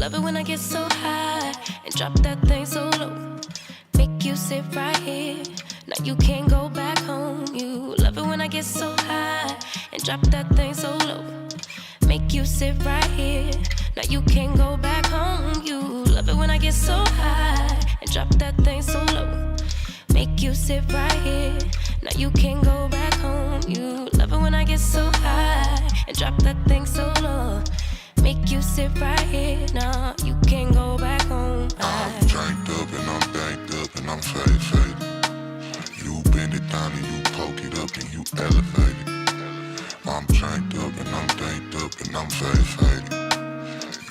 love it when I get so high and drop that thing so low. Make you sit right here. Now you can't go back home. You love it when I get so high and drop that thing so low. Make you sit right here. Now you can't go back home. You love it when I get so high and drop that thing so low. Make you sit right here. Now you can't go back home. You love it when I get so high and drop that thing so low. Make you sit right here. Now you can't go back home. I'm drank up and I'm banked up and I'm faded. You bend it down and you poke it up and you elevate it. I'm drank up and I'm danked up and I'm faded.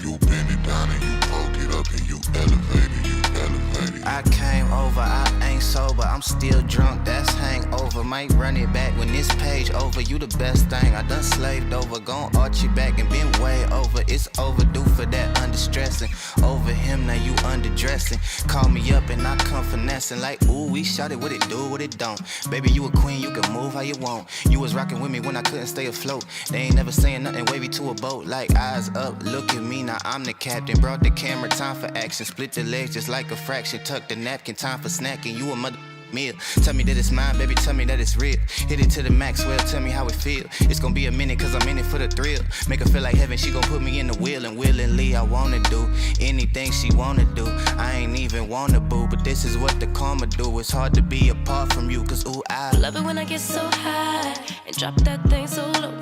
You bend it down and you poke it up and you elevate it, you elevate it. I came over, I ain't sober, I'm still drunk, that's hangover. Might run it back when this page over. You the best thing, I done slaved over. Gon' arch you back and been way over. It's overdue for that understressing. Over him, now you underdressing. Call me up and I come finessing. Like, ooh, we shot it, what it do, what it don't. Baby, you a queen, you can move how you want. You was rocking with me when I couldn't stay afloat. They ain't never saying nothing wavy to a boat. Like, eyes up, look at me, now I'm the captain. Brought the camera, time for action. Split the legs just like a fraction. Tuck the napkin, time for snacking. You a mother meal. Tell me that it's mine, baby, tell me that it's real. Hit it to the max, well, tell me how it feel. It's gonna be a minute, cause I'm in it for the thrill. Make her feel like heaven, she gon' put me in the wheel. And willingly, I wanna do anything she wanna do. I ain't even wanna boo, but this is what the karma do. It's hard to be apart from you, cause ooh, I love it when I get so high and drop that thing so low.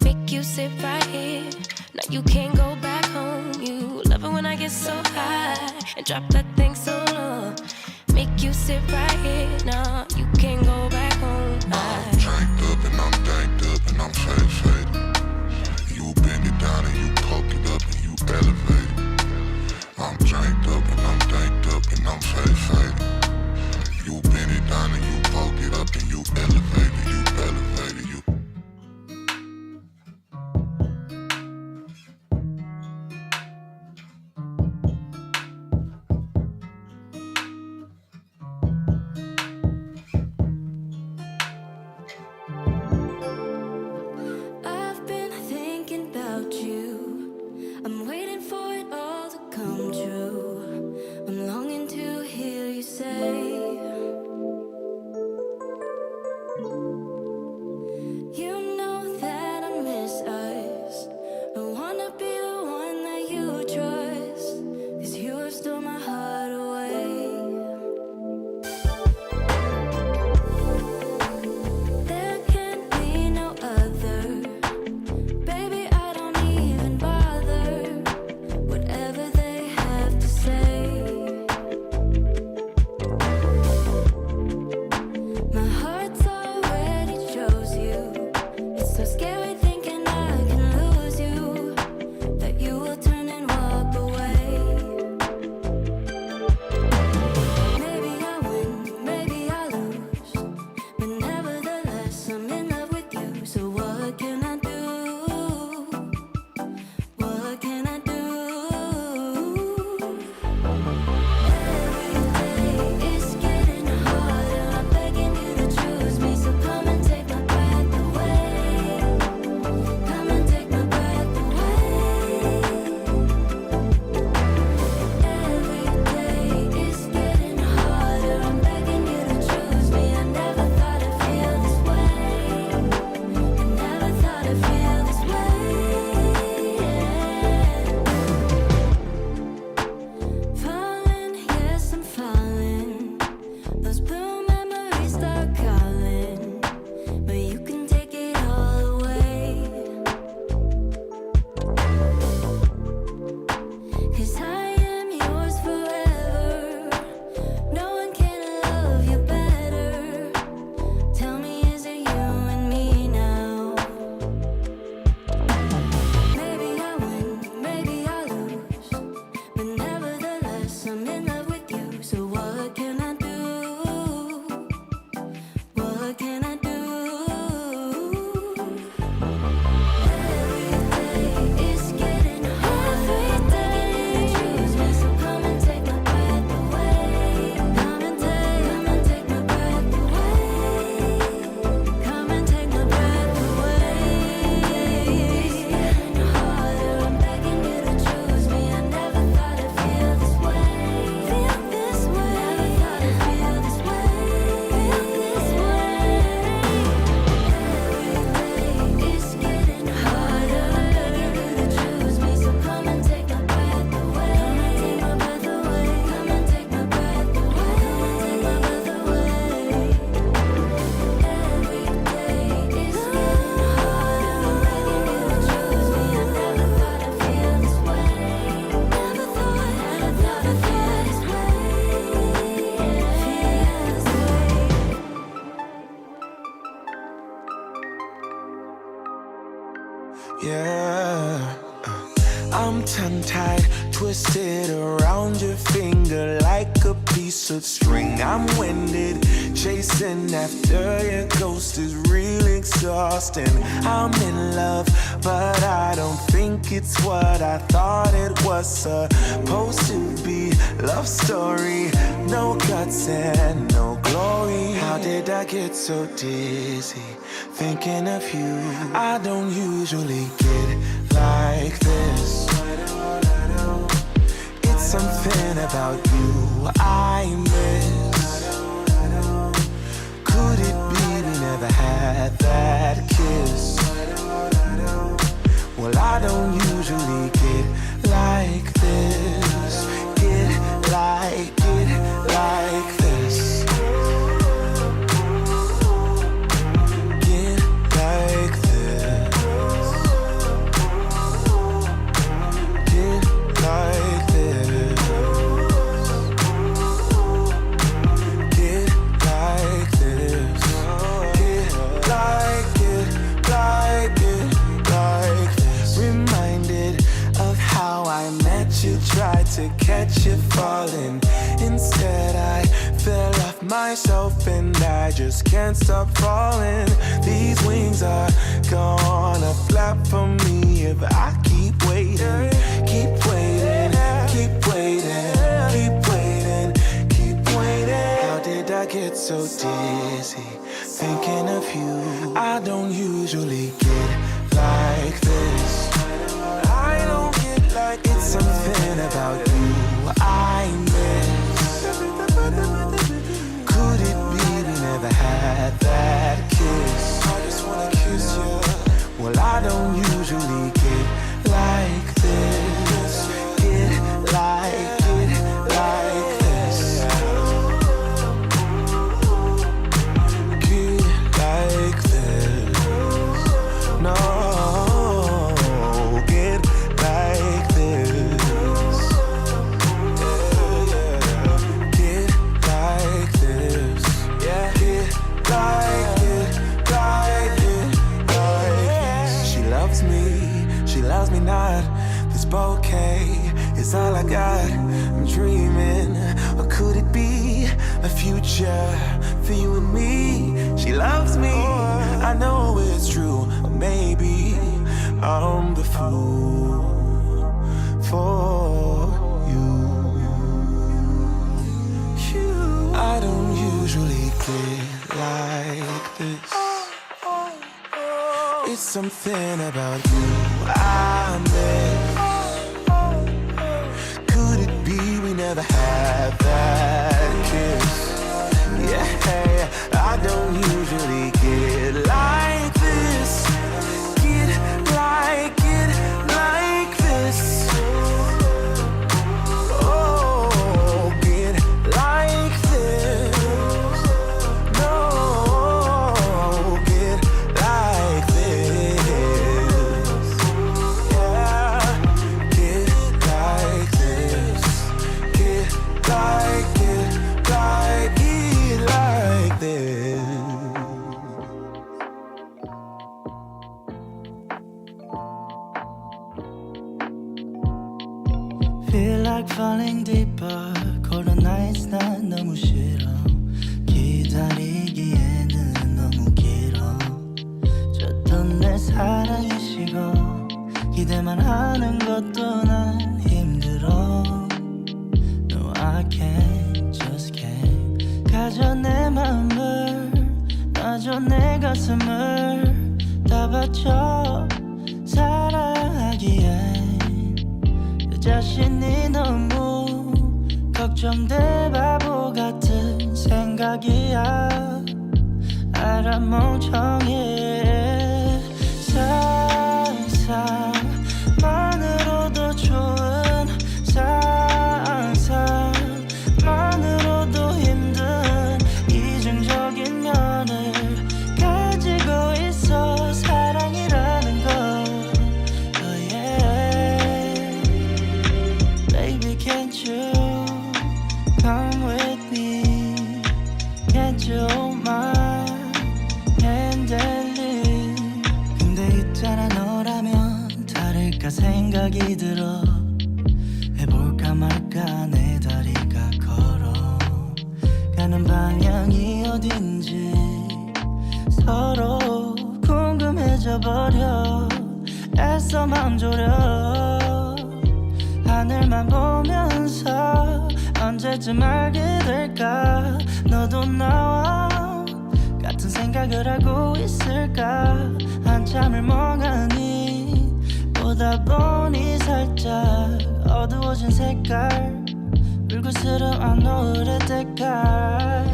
Make you sit right here. Now you can't go back home. You love it when I get so high and drop that thing so low. Make you sit right here. Now you can't go back home. I'm drank up and I'm danked up and I'm faded. You bend it down and you poke it up and you elevate it. I'm drank up and I'm danked up and I'm faded. You bend it down and you poke it up and you elevate it, you elevate it, you. yeah. I'm tongue-tied, twisted around your finger like a piece of string. I'm winded, chasing after your ghost is real exhausting. I'm in love, but I don't think it's what I thought it was supposed to be. Love story, no guts and no glory. How did I get so dizzy thinking of you? I don't usually get like this. It's something about you I miss. Could it be we never had that kiss? Well, I don't usually get like this. Get like this. Get like this. Get like this. Get like this. Get like this. Reminded of how I met you, tried to catch you falling. Instead I fell off myself and I just can't stop falling. These wings are gonna flap for me if I keep waiting. Keep waiting, keep waiting, keep waiting, keep waiting. How did I get so dizzy thinking of you? I don't usually get like this. I don't get like it's something about you I miss. Could it be we never had that kiss? I just wanna kiss you. Well, I don't usually get like this. Get like this. Get like this. No, get like this. Get like this. Yeah, get like this. She loves me not. This bouquet is all I got. I'm dreaming, or could it be a future for you and me? She loves me, I know it's true. Or maybe I'm the fool for you. I don't usually get like this. It's something about you I miss. Could it be we never had that kiss? Yeah, I don't usually get like this. Get like this. Oh, get like this. No, get like this. Yeah, get like this. Get like this. Feel like falling deeper. Colder nights 난 너무 싫어. 기다리기에는 너무 길어. 줬던 내 사랑이 식어. 기대만 하는 것도 난 힘들어. No, I can't, just can't. 가져 내 맘을, 놔줘 내 가슴을 다 바쳐 사랑하기엔 내 자신이 너무 걱정돼. 바보 같은 생각이야. 알아 멍청해. 상상만으로도 좋은 상상만으로도 힘든 이중적인 면을 가지고 있어. 사랑이라는 거. Oh yeah. Baby, can't you come with me? Can't you hold my hand and 생각이 들어 해볼까 말까 내 다리가 걸어가는 방향이 어딘지 서로 궁금해져 버려 애써 마음 졸여 하늘만 보면서 언제쯤 알게 될까 너도 나와 같은 생각을 하고 있을까 한참을 멍하니 보다 보니 살짝 어두워진 색깔 불그스름한 노을의 때깔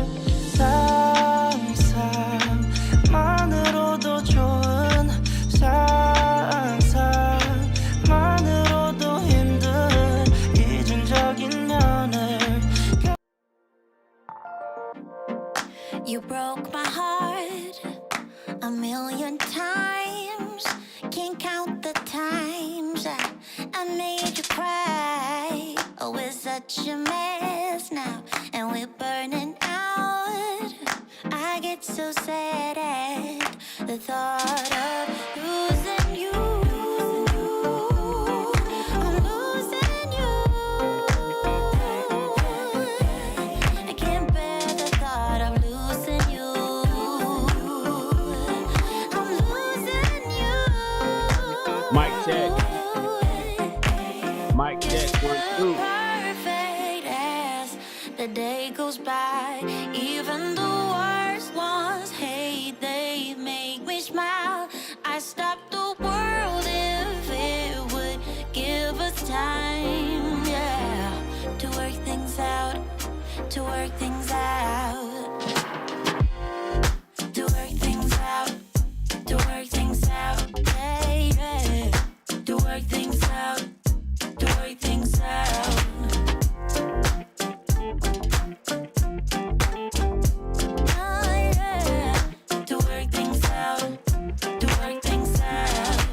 상상만으로도 좋은 상상만으로도 힘든 이중적인 면을 You broke my heart a million times. Can't count the times I made you cry. Oh, we're such a mess now, and we're burning out. I get so sad at the thought of losing you. I'm losing you. I can't bear the thought of losing you. I'm losing you. Mic check. Mic check, 1, 2. Perfect as the day goes by. Even the worst ones hate, they make me smile. I stop the world if it would give us time, yeah, to work things out, to work things out, to work things out, to work things out, yeah, yeah, to work things out, to work things out. Oh, yeah, to work things out, to work things out.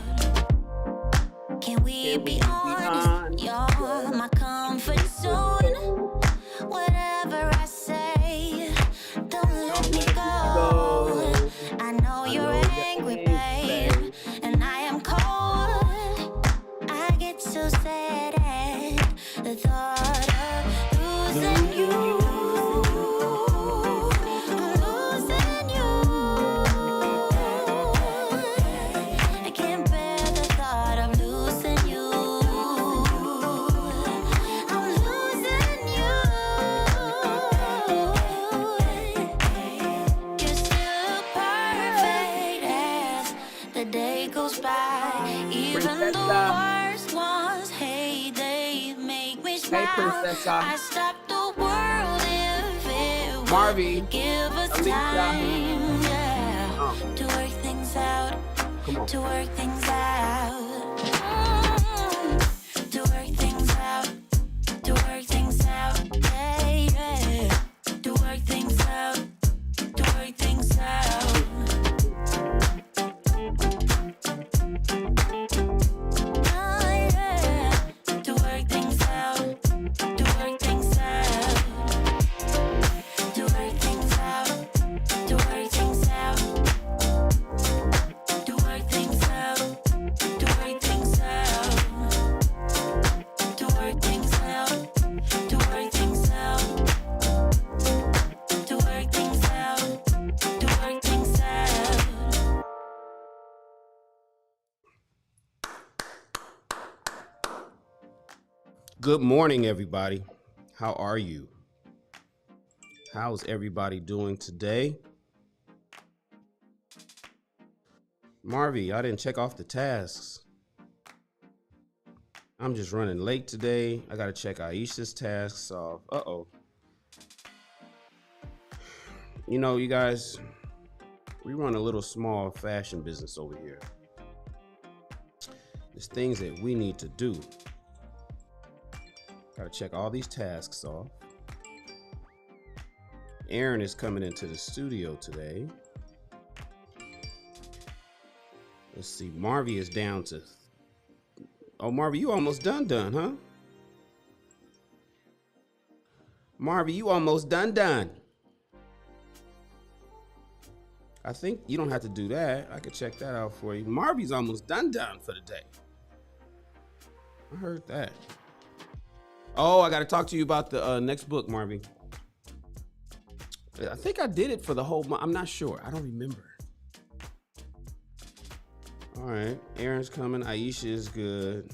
Can we be honest? You're my comfort zone. Whatever I say, don't let me go. I know you're angry, babe, and I am cold. I get so sad at the thought of losing you. I'm losing you. I can't bear the thought of losing you. I'm losing you. You're still perfect as the day goes by. Even the worst ones hate, they make me smile. Princessa. I stop the world if it would Marvy. give us Alicia. time, yeah, to work things out, Come on. to work things out. To work things out, to work things out, yeah, yeah, to work things out, to work things out. Oh, yeah, to work things out, to work things out, to work things out, to work things out, to work things out, to work things out, to work things out, to work things out, to work things out, to work things out. Good morning, everybody. How are you? How's everybody doing today? Marvy, I didn't check off the tasks. I'm just running late today. I gotta check Aisha's tasks off. Uh-oh. You know, you guys, we run a little small fashion business over here. There's things that we need to do. Gotta check all these tasks off. Aaron is coming into the studio today. Let's see, Marvy is down to... Oh, Marvy, you almost done, huh? Marvy, you almost done. I think you don't have to do that. I could check that out for you. Marvy's almost done for the day. I heard that. Oh, I got to talk to you about the next book, Marvy. I think I did it for the whole month. I'm not sure. I don't remember. All right. Aaron's coming. Aisha is good.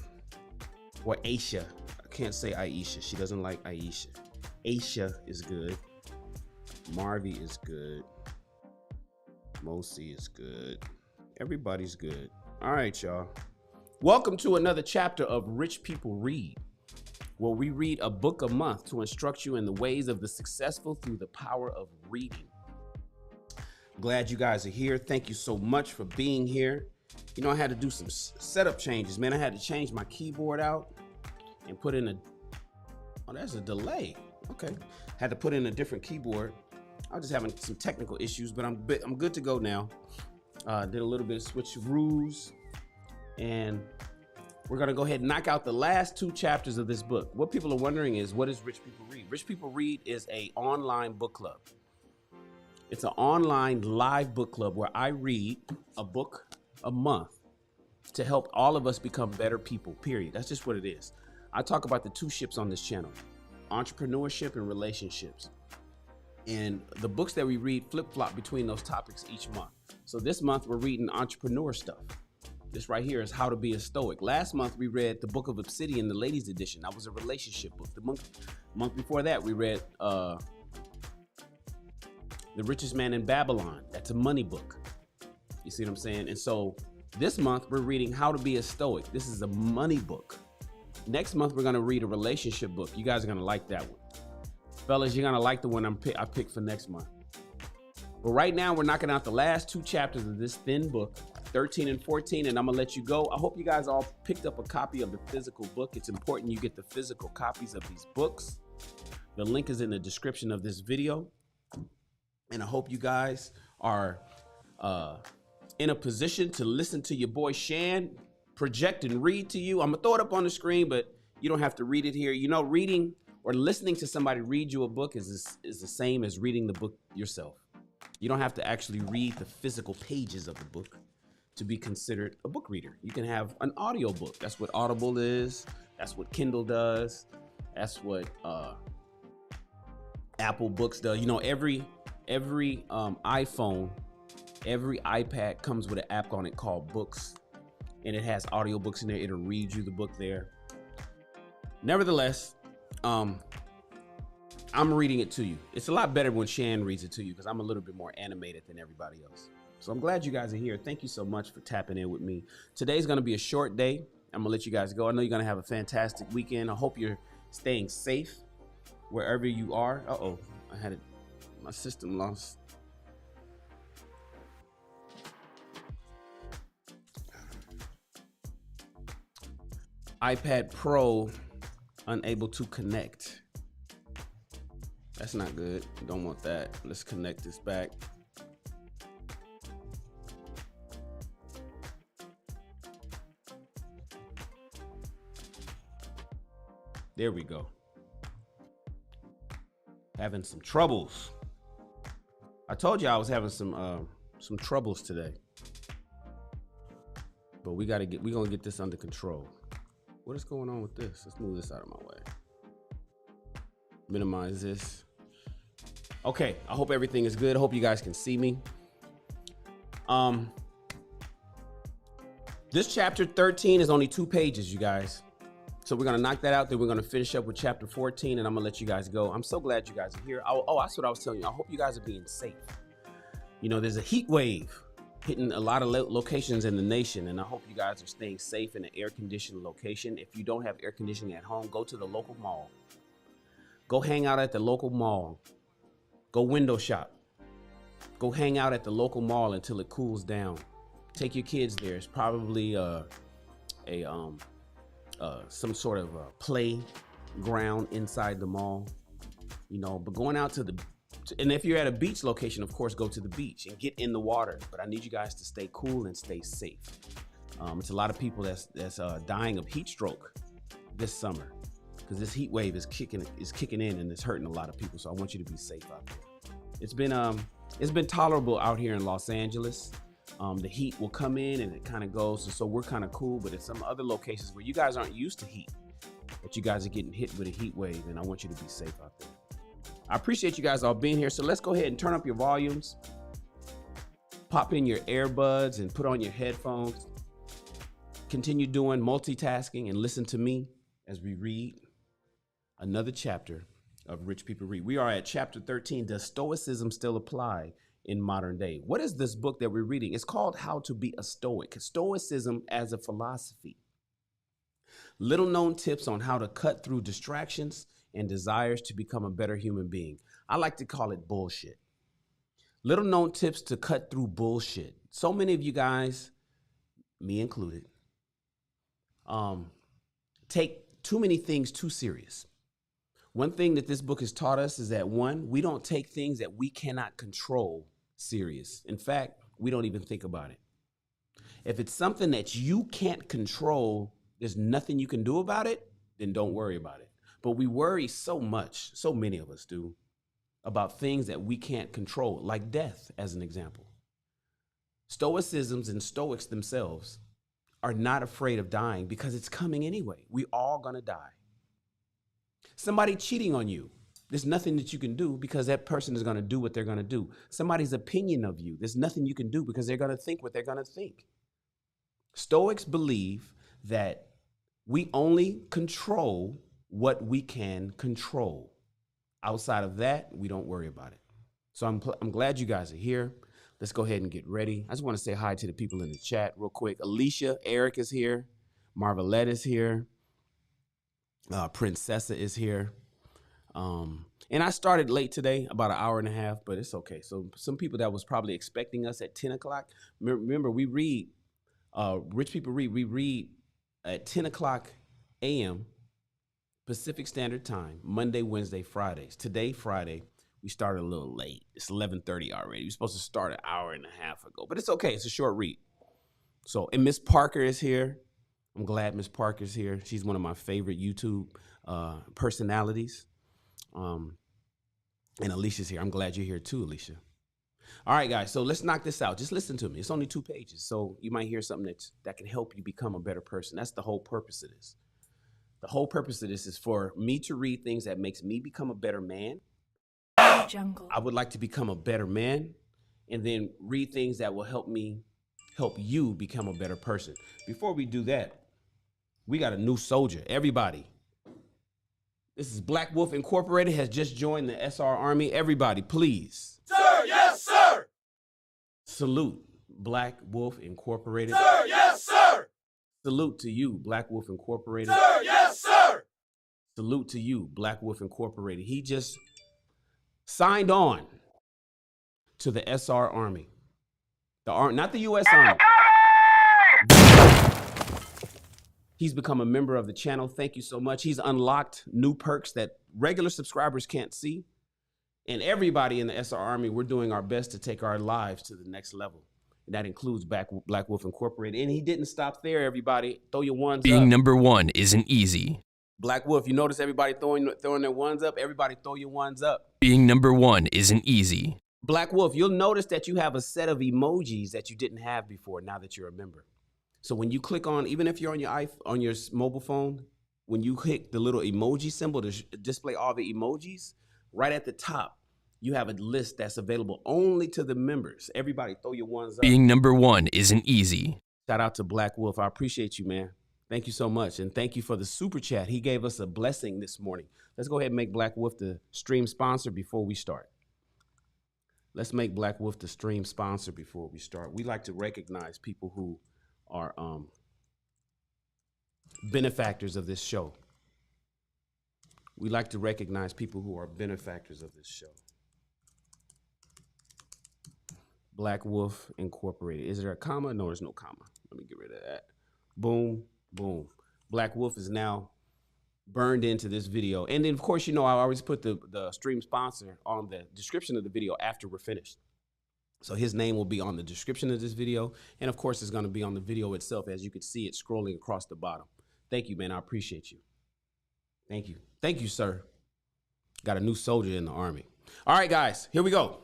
Or Aisha. I can't say Aisha. She doesn't like Aisha. Aisha is good. Marvy is good. Mosi is good. Everybody's good. All right, y'all. Welcome to another chapter of Rich People Read, where we read a book a month to instruct you in the ways of the successful through the power of reading. Glad you guys are here. Thank you so much for being here. You know, I had to do some setup changes, man. I had to change my keyboard out and put in oh, there's a delay. Okay. Had to put in a different keyboard. I was just having some technical issues, but I'm good to go now. Did a little bit of switcheroos, and we're going to go ahead and knock out the last 2 chapters of this book. What people are wondering is, what is Rich People Read? Rich People Read is an online book club. It's an online live book club where I read a book a month to help all of us become better people, period. That's just what it is. I talk about the 2 ships on this channel, entrepreneurship and relationships. And the books that we read flip-flop between those topics each month. So this month we're reading entrepreneur stuff. This right here is How to Be a Stoic. Last month we read the Book of Obsidian, the ladies edition. That was a relationship book. The month before that we read The Richest Man in Babylon. That's a money book. You see what I'm saying? And so this month we're reading How to Be a Stoic. This is a money book. Next month we're going to read a relationship book. You guys are going to like that one. Fellas, you're going to like the one I picked for next month. But right now, we're knocking out the last 2 chapters of this thin book, 13 and 14, and I'm going to let you go. I hope you guys all picked up a copy of the physical book. It's important you get the physical copies of these books. The link is in the description of this video. And I hope you guys are in a position to listen to your boy Shan project and read to you. I'm going to throw it up on the screen, but you don't have to read it here. You know, reading or listening to somebody read you a book is the same as reading the book yourself. You don't have to actually read the physical pages of the book to be considered a book reader. You can have an audio book. That's what Audible is. That's what Kindle does. That's what Apple Books does. You know, every iPhone, every iPad comes with an app on it called Books, and it has audio books in there. It'll read you the book there. Nevertheless, I'm reading it to you. It's a lot better when Shan reads it to you because I'm a little bit more animated than everybody else. So I'm glad you guys are here. Thank you so much for tapping in with me. Today's going to be a short day. I'm going to let you guys go. I know you're going to have a fantastic weekend. I hope you're staying safe wherever you are. Uh-oh, I had it. My system lost. iPad Pro unable to connect. That's not good. Don't want that. Let's connect this back. There we go. Having some troubles. I told you I was having some troubles today. But we're gonna get this under control. What is going on with this? Let's move this out of my way. Minimize this. Okay, I hope everything is good. I hope you guys can see me. This chapter 13 is only 2 pages, you guys. So we're gonna knock that out. Then we're gonna finish up with chapter 14, and I'm gonna let you guys go. I'm so glad you guys are here. Oh, that's what I was telling you. I hope you guys are being safe. You know, there's a heat wave hitting a lot of locations in the nation, and I hope you guys are staying safe in an air-conditioned location. If you don't have air conditioning at home, go to the local mall. Go hang out at the local mall. Go window shop. Go hang out at the local mall until it cools down. Take your kids there. It's probably some sort of a playground inside the mall, you know. But going out to and if you're at a beach location, of course, go to the beach and get in the water. But I need you guys to stay cool and stay safe. It's a lot of people that's dying of heat stroke this summer because this heat wave is kicking in and it's hurting a lot of people. So I want you to be safe out there. It's been tolerable out here in Los Angeles. The heat will come in and it kind of goes, and so we're kind of cool. But in some other locations where you guys aren't used to heat, but you guys are getting hit with a heat wave, and I want you to be safe out there. I appreciate you guys all being here. So let's go ahead and turn up your volumes, pop in your earbuds, and put on your headphones. Continue doing multitasking and listen to me as we read another chapter of Rich People Read. We are at chapter 13. Does Stoicism still apply in modern day? What is this book that we're reading? It's called How to Be a Stoic. Stoicism as a philosophy. Little known tips on how to cut through distractions and desires to become a better human being. I like to call it bullshit. Little known tips to cut through bullshit. So many of you guys, me included, take too many things too serious. One thing that this book has taught us is that, one, we don't take things that we cannot control serious. In fact, we don't even think about it. If it's something that you can't control, there's nothing you can do about it, then don't worry about it. But we worry so much, so many of us do, about things that we can't control, like death, as an example. Stoicisms and Stoics themselves are not afraid of dying because it's coming anyway. We all gonna die. Somebody cheating on you, there's nothing that you can do because that person is gonna do what they're gonna do. Somebody's opinion of you, there's nothing you can do because they're gonna think what they're gonna think. Stoics believe that we only control what we can control. Outside of that, we don't worry about it. So I'm glad you guys are here. Let's go ahead and get ready. I just want to say hi to the people in the chat real quick. Alicia, Eric is here. Marvalette is here. Princessa is here. And I started late today, about an hour and a half, but it's okay. So some people that was probably expecting us at 10 o'clock. Remember, we read, Rich People Read, we read at 10 o'clock a.m. Pacific Standard Time, Monday, Wednesday, Fridays. Today, Friday, we started a little late. It's 11:30 already. We're supposed to start an hour and a half ago, but it's okay. It's a short read. So, and Miss Parker is here. I'm glad Miss Parker's here. She's one of my favorite YouTube personalities. And Alicia's here. I'm glad you're here too, Alicia. All right, guys. So let's knock this out. Just listen to me. It's only 2 pages. So you might hear something that can help you become a better person. That's the whole purpose of this. The whole purpose of this is for me to read things that makes me become a better man. Jungle. I would like to become a better man, and then read things that will help you become a better person. Before we do that, we got a new soldier. Everybody. This is Black Wolf Incorporated, has just joined the SR Army. Everybody, please. Sir, yes, sir. Salute Black Wolf Incorporated. Sir, yes, sir. Salute to you, Black Wolf Incorporated. Sir, yes, sir. Salute to you, Black Wolf Incorporated. He just signed on to the SR Army. Not the U.S. Army. He's become a member of the channel. Thank you so much. He's unlocked new perks that regular subscribers can't see. And everybody in the SR Army, we're doing our best to take our lives to the next level. And that includes Black Wolf Incorporated. And he didn't stop there, everybody. Throw your ones up. Being number one isn't easy. Black Wolf, you notice everybody throwing their ones up? Everybody throw your ones up. Being number one isn't easy. Black Wolf, you'll notice that you have a set of emojis that you didn't have before now that you're a member. So when you click on, even if you're on your mobile phone, when you hit the little emoji symbol to display all the emojis, right at the top, you have a list that's available only to the members. Everybody throw your ones up. Being number one isn't easy. Shout out to Black Wolf. I appreciate you, man. Thank you so much. And thank you for the super chat. He gave us a blessing this morning. Let's go ahead and make Black Wolf the stream sponsor before we start. Let's make Black Wolf the stream sponsor before we start. We like to recognize people who are benefactors of this show. We like to recognize people who are benefactors of this show. Black Wolf Incorporated. Is there a comma? No, there's no comma. Let me get rid of that. Boom, boom. Black Wolf is now burned into this video. And then, of course, you know, I always put the stream sponsor on the description of the video after we're finished. So his name will be on the description of this video. And, of course, it's going to be on the video itself, as you can see it scrolling across the bottom. Thank you, man. I appreciate you. Thank you. Thank you, sir. Got a new soldier in the Army. All right, guys, here we go.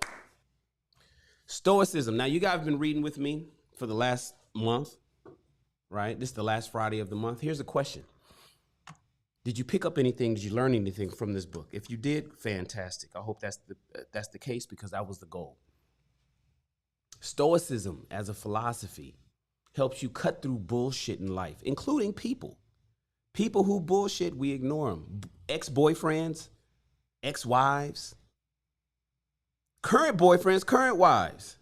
Stoicism. Now, you guys have been reading with me for the last month, right? This is the last Friday of the month. Here's a question. Did you pick up anything? Did you learn anything from this book? If you did, fantastic. I hope that's the case, because that was the goal. Stoicism as a philosophy helps you cut through bullshit in life, including people. People who bullshit, we ignore them. Ex-boyfriends, ex-wives, current boyfriends, current wives,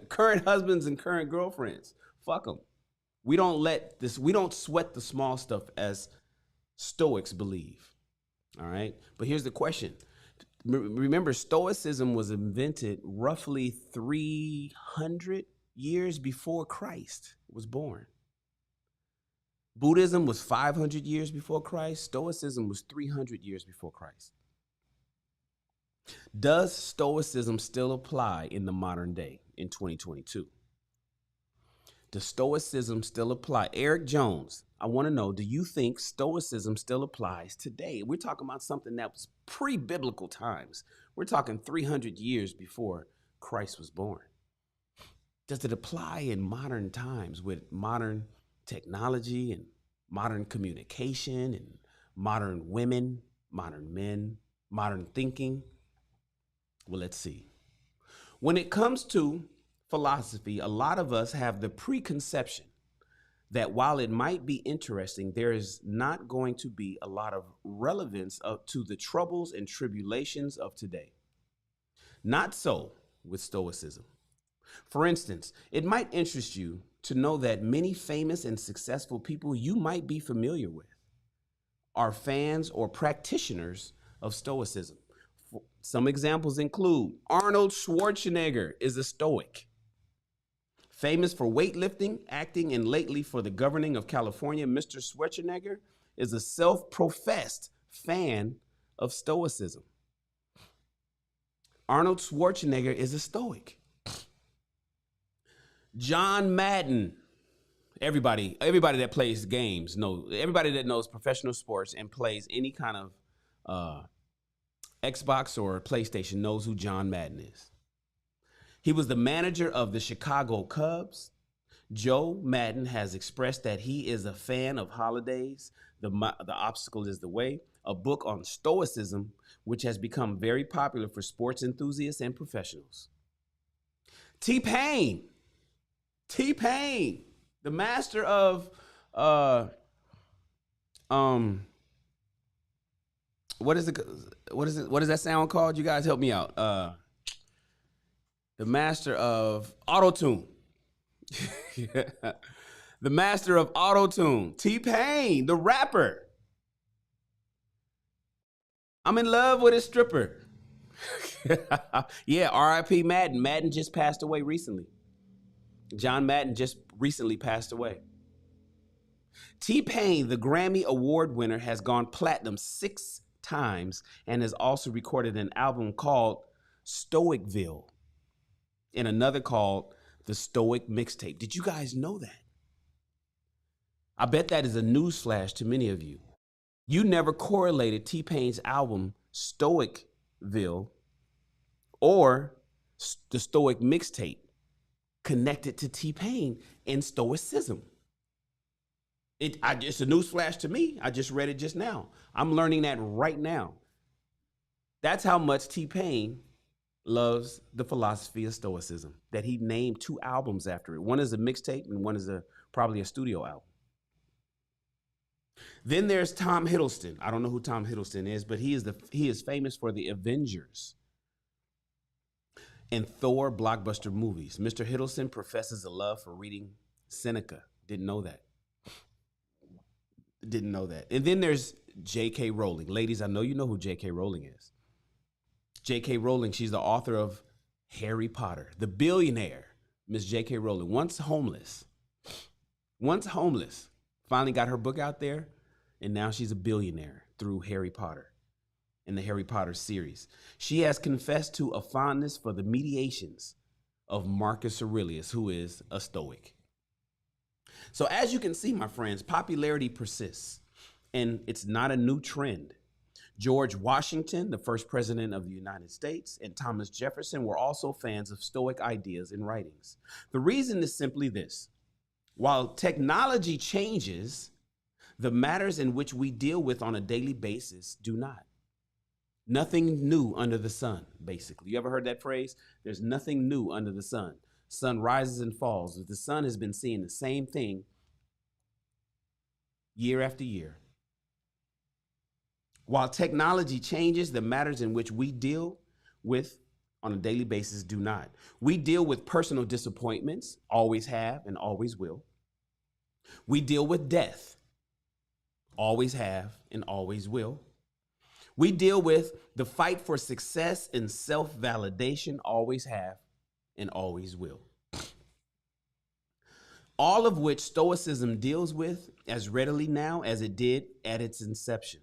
current husbands and current girlfriends. Fuck them. We don't sweat the small stuff as Stoics believe. All right. But here's the question. Remember, Stoicism was invented roughly 300 years before Christ was born. Buddhism was 500 years before Christ. Stoicism was 300 years before Christ. Does Stoicism still apply in the modern day in 2022? Does Stoicism still apply? Eric Jones, I want to know, do you think Stoicism still applies today? We're talking about something that was pre-biblical times. We're talking 300 years before Christ was born. Does it apply in modern times with modern technology and modern communication and modern women, modern men, modern thinking? Well, let's see. When it comes to philosophy, a lot of us have the preconception that while it might be interesting, there is not going to be a lot of relevance to the troubles and tribulations of today. Not so with Stoicism. For instance, it might interest you to know that many famous and successful people you might be familiar with are fans or practitioners of Stoicism. Some examples include Arnold Schwarzenegger is a Stoic. Famous for weightlifting, acting, and lately for the governing of California, Mr. Schwarzenegger is a self-professed fan of Stoicism. Arnold Schwarzenegger is a Stoic. John Madden. Everybody that plays games knows. Everybody that knows professional sports and plays any kind of Xbox or PlayStation knows who John Madden is. He was the manager of the Chicago Cubs. Joe Madden has expressed that he is a fan of holidays. The Obstacle is the Way, a book on Stoicism, which has become very popular for sports enthusiasts and professionals. T-Pain, the master of what is that sound called? You guys help me out. The master of auto-tune. The master of auto-tune. T-Pain, the rapper. I'm in love with a stripper. Yeah, R.I.P. Madden. Madden just passed away recently. John Madden just recently passed away. T-Pain, the Grammy Award winner, has gone platinum 6 times and has also recorded an album called Stoicville and another called the Stoic Mixtape. Did you guys know that? I bet that is a newsflash to many of you. You never correlated T-Pain's album Stoicville or the Stoic Mixtape connected to T-Pain and Stoicism. It's a newsflash to me. I just read it just now. I'm learning that right now. That's how much T-Pain loves the philosophy of Stoicism, that he named 2 albums after it. One is a mixtape and one is probably a studio album. Then there's Tom Hiddleston. I don't know who Tom Hiddleston is, but he is famous for the Avengers and Thor blockbuster movies. Mr. Hiddleston professes a love for reading Seneca. Didn't know that. And then there's J.K. Rowling. Ladies, I know you know who J.K. Rowling is. J.K. Rowling, she's the author of Harry Potter. The billionaire, Miss J.K. Rowling, once homeless, finally got her book out there, and now she's a billionaire through Harry Potter and the Harry Potter series. She has confessed to a fondness for the meditations of Marcus Aurelius, who is a Stoic. So as you can see, my friends, popularity persists, and it's not a new trend. George Washington, the first president of the United States, and Thomas Jefferson were also fans of Stoic ideas and writings. The reason is simply this. While technology changes, the matters in which we deal with on a daily basis do not. Nothing new under the sun, basically. You ever heard that phrase? There's nothing new under the sun. Sun rises and falls. The sun has been seeing the same thing year after year. While technology changes, the matters in which we deal with on a daily basis do not. We deal with personal disappointments, always have and always will. We deal with death, always have and always will. We deal with the fight for success and self-validation, always have and always will. All of which Stoicism deals with as readily now as it did at its inception.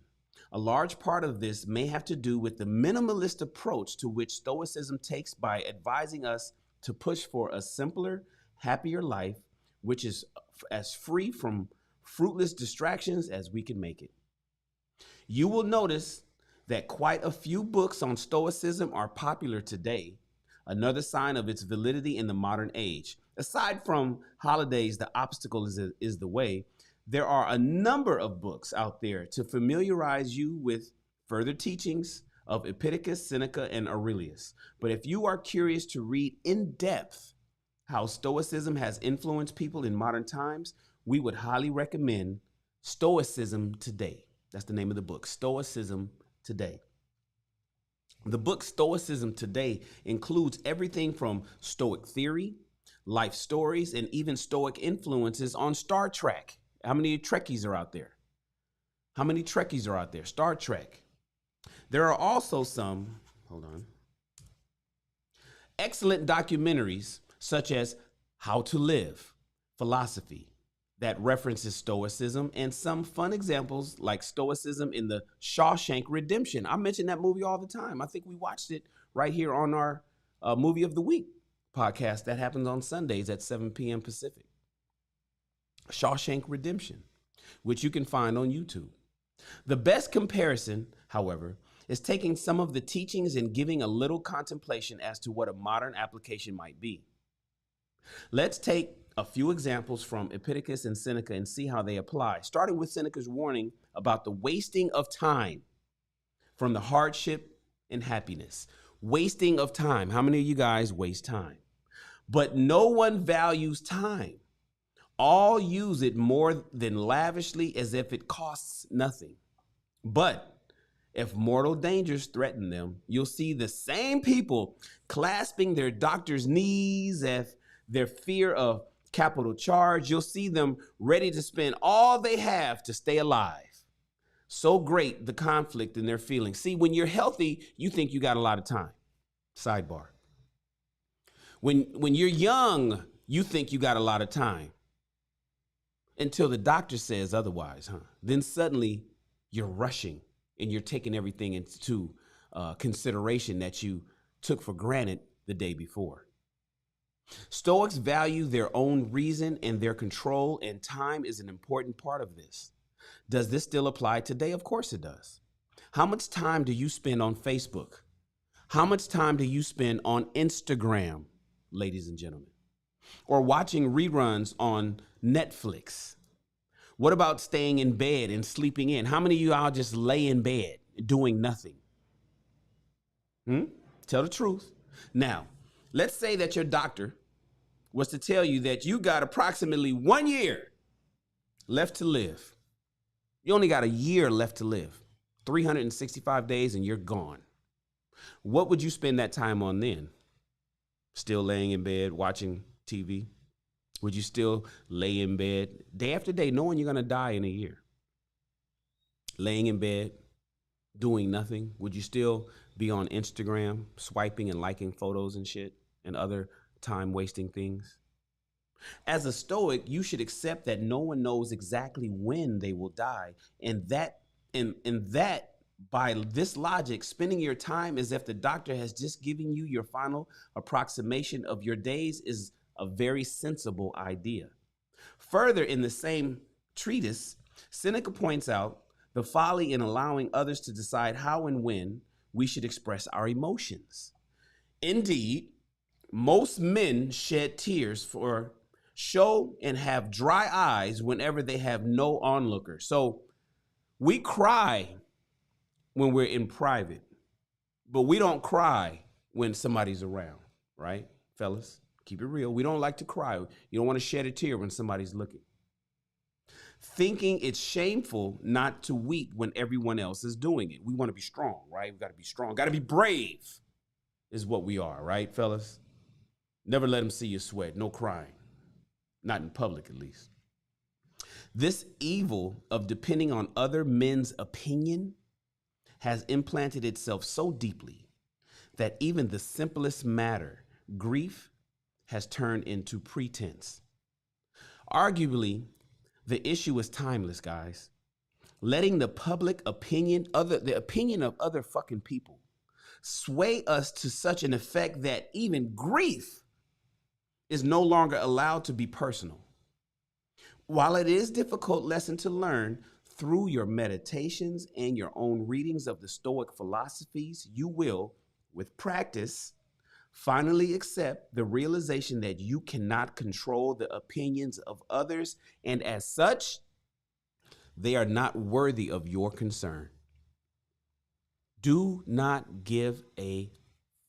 A large part of this may have to do with the minimalist approach to which Stoicism takes by advising us to push for a simpler, happier life, which is as free from fruitless distractions as we can make it. You will notice that quite a few books on Stoicism are popular today, another sign of its validity in the modern age. Aside from Holiday's The Obstacle is the Way, there are a number of books out there to familiarize you with further teachings of Epictetus, Seneca, and Aurelius. But if you are curious to read in depth how Stoicism has influenced people in modern times, we would highly recommend Stoicism Today. That's the name of the book, Stoicism Today. The book Stoicism Today includes everything from Stoic theory, life stories, and even Stoic influences on Star Trek. How many Trekkies are out there? How many Trekkies are out there? Star Trek. There are also some, excellent documentaries such as How to Live, Philosophy, that references Stoicism, and some fun examples like Stoicism in the Shawshank Redemption. I mention that movie all the time. I think we watched it right here on our Movie of the Week podcast that happens on Sundays at 7 p.m. Pacific. Shawshank Redemption, which you can find on YouTube. The best comparison, however, is taking some of the teachings and giving a little contemplation as to what a modern application might be. Let's take a few examples from Epictetus and Seneca and see how they apply, starting with Seneca's warning about the wasting of time from the hardship and happiness. Wasting of time. How many of you guys waste time? But no one values time. All use it more than lavishly as if it costs nothing. But if mortal dangers threaten them, you'll see the same people clasping their doctor's knees as their fear of capital charge. You'll see them ready to spend all they have to stay alive. So great the conflict in their feelings. See, when you're healthy, you think you got a lot of time. Sidebar. When you're young, you think you got a lot of time. Until the doctor says otherwise, Then suddenly you're rushing and you're taking everything into consideration that you took for granted the day before. Stoics value their own reason and their control, and time is an important part of this. Does this still apply today? Of course it does. How much time do you spend on Facebook? How much time do you spend on Instagram, ladies and gentlemen? Or watching reruns on Netflix? What about staying in bed and sleeping in? How many of y'all just lay in bed doing nothing? Tell the truth. Now, let's say that your doctor was to tell you that you got approximately 1 year left to live. You only got a year left to live, 365 days, and you're gone. What would you spend that time on then? Still laying in bed watching TV? Would you still lay in bed day after day knowing you're going to die in a year? Laying in bed, doing nothing? Would you still be on Instagram, swiping and liking photos and shit and other time-wasting things? As a Stoic, you should accept that no one knows exactly when they will die, and that by this logic, spending your time as if the doctor has just given you your final approximation of your days is a very sensible idea. Further, in the same treatise, Seneca points out the folly in allowing others to decide how and when we should express our emotions. Indeed, most men shed tears for show and have dry eyes whenever they have no onlooker. So we cry when we're in private, but we don't cry when somebody's around, right, fellas? Keep it real. We don't like to cry. You don't want to shed a tear when somebody's looking. Thinking it's shameful not to weep when everyone else is doing it. We want to be strong, right? We got to be strong. Got to be brave is what we are, right, fellas? Never let them see you sweat. No crying. Not in public, at least. This evil of depending on other men's opinion has implanted itself so deeply that even the simplest matter, grief, has turned into pretense. Arguably, the issue is timeless, guys. Letting the public opinion, the opinion of other fucking people, sway us to such an effect that even grief is no longer allowed to be personal. While it is a difficult lesson to learn, through your meditations and your own readings of the Stoic philosophies, you will, with practice, finally accept the realization that you cannot control the opinions of others, and as such, they are not worthy of your concern. Do not give a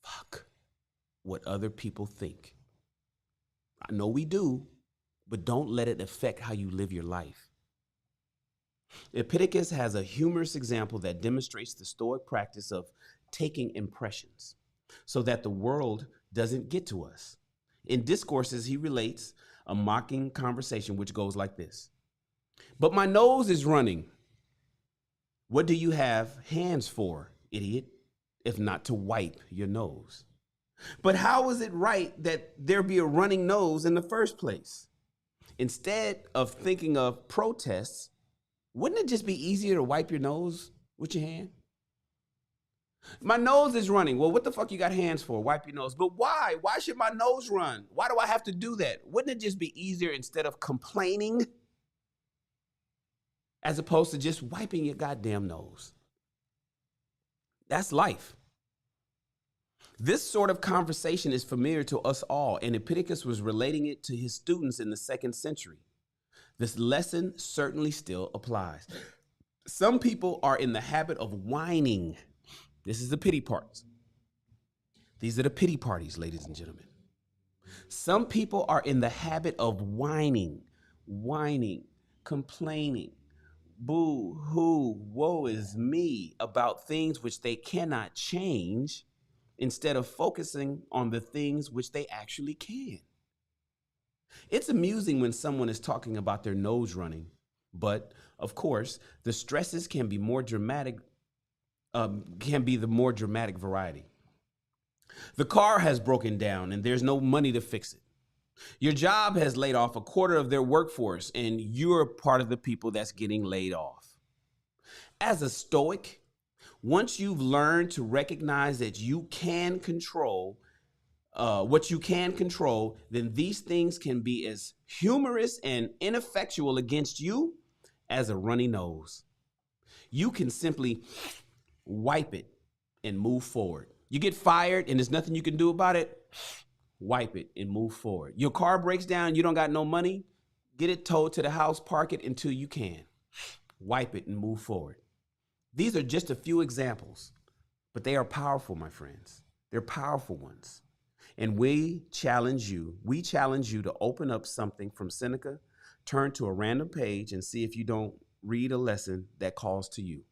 fuck what other people think. I know we do, but don't let it affect how you live your life. Epictetus has a humorous example that demonstrates the Stoic practice of taking impressions so that the world doesn't get to us. In Discourses, he relates a mocking conversation which goes like this. But my nose is running. What do you have hands for, idiot, if not to wipe your nose? But how is it right that there be a running nose in the first place? Instead of thinking of protests, wouldn't it just be easier to wipe your nose with your hand? My nose is running. Well, what the fuck you got hands for? Wipe your nose. But why? Why should my nose run? Why do I have to do that? Wouldn't it just be easier instead of complaining as opposed to just wiping your goddamn nose? That's life. This sort of conversation is familiar to us all, and Epictetus was relating it to his students in the 2nd century. This lesson certainly still applies. Some people are in the habit of whining. This is the pity parts. These are the pity parties, ladies and gentlemen. Some people are in the habit of whining, complaining, boo, hoo, woe is me about things which they cannot change, instead of focusing on the things which they actually can. It's amusing when someone is talking about their nose running, but of course, the stresses can be more dramatic, the more dramatic variety. The car has broken down and there's no money to fix it. Your job has laid off a quarter of their workforce and you're part of the people that's getting laid off. As a Stoic, once you've learned to recognize that you can control what you can control, then these things can be as humorous and ineffectual against you as a runny nose. You can simply wipe it and move forward. You get fired and there's nothing you can do about it, wipe it and move forward. Your car breaks down, you don't got no money, get it towed to the house, park it until you can. Wipe it and move forward. These are just a few examples, but they are powerful, my friends. They're powerful ones. And we challenge you to open up something from Seneca, turn to a random page and see if you don't read a lesson that calls to you.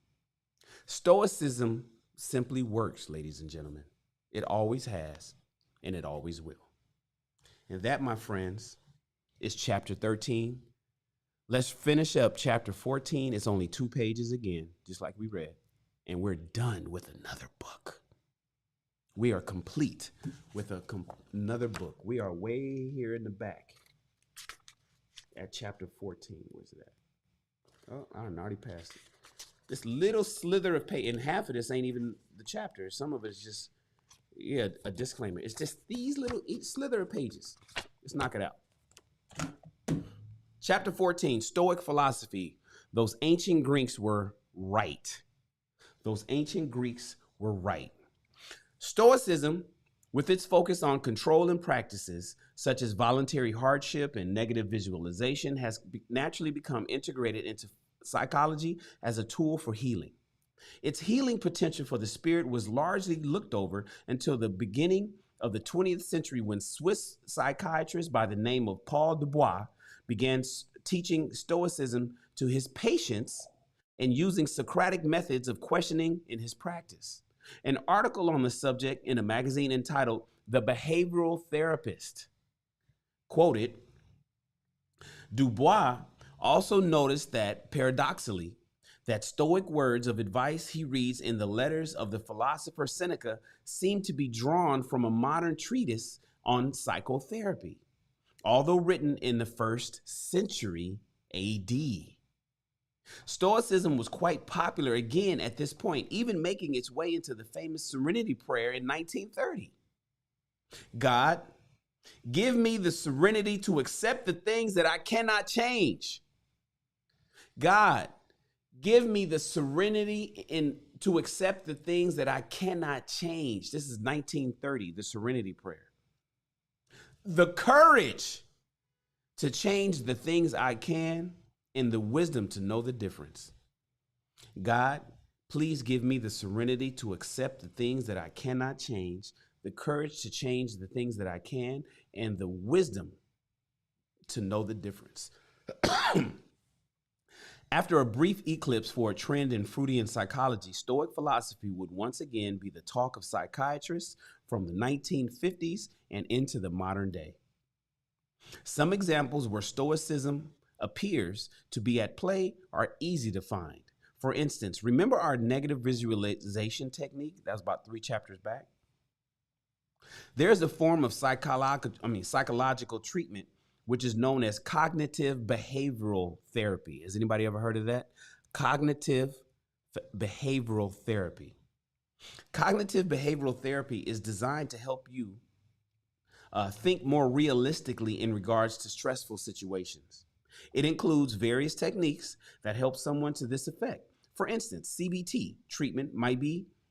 Stoicism simply works, ladies and gentlemen. It always has, and it always will. And that, my friends, is chapter 13. Let's finish up chapter 14. It's only 2 pages again, just like we read. And we're done with another book. We are complete with another book. We are way here in the back at chapter 14. Where's it at? Oh, I already passed it. This little slither of page, and half of this ain't even the chapter. Some of it is just, a disclaimer. It's just these little slither of pages. Let's knock it out. Chapter 14, Stoic philosophy. Those ancient Greeks were right. Those ancient Greeks were right. Stoicism, with its focus on control and practices such as voluntary hardship and negative visualization, has naturally become integrated into psychology as a tool for healing. Its healing potential for the spirit was largely looked over until the beginning of the 20th century, when Swiss psychiatrist by the name of Paul Dubois began teaching Stoicism to his patients and using Socratic methods of questioning in his practice. An article on the subject in a magazine entitled The Behavioral Therapist quoted, Dubois also noticed that, paradoxically, that Stoic words of advice he reads in the letters of the philosopher Seneca seem to be drawn from a modern treatise on psychotherapy, although written in the 1st century AD. Stoicism was quite popular again at this point, even making its way into the famous Serenity Prayer in 1930. God, give me the serenity to accept the things that I cannot change. God, give me the serenity to accept the things that I cannot change. This is 1930, the Serenity Prayer. The courage to change the things I can, and the wisdom to know the difference. God, please give me the serenity to accept the things that I cannot change, the courage to change the things that I can, and the wisdom to know the difference. After a brief eclipse for a trend in Freudian psychology, Stoic philosophy would once again be the talk of psychiatrists from the 1950s and into the modern day. Some examples where Stoicism appears to be at play are easy to find. For instance, remember our negative visualization technique? That was about 3 chapters back. There's a form of psychological treatment which is known as cognitive behavioral therapy. Has anybody ever heard of that? Cognitive behavioral therapy. Cognitive behavioral therapy is designed to help you think more realistically in regards to stressful situations. It includes various techniques that help someone to this effect. For instance, CBT treatment might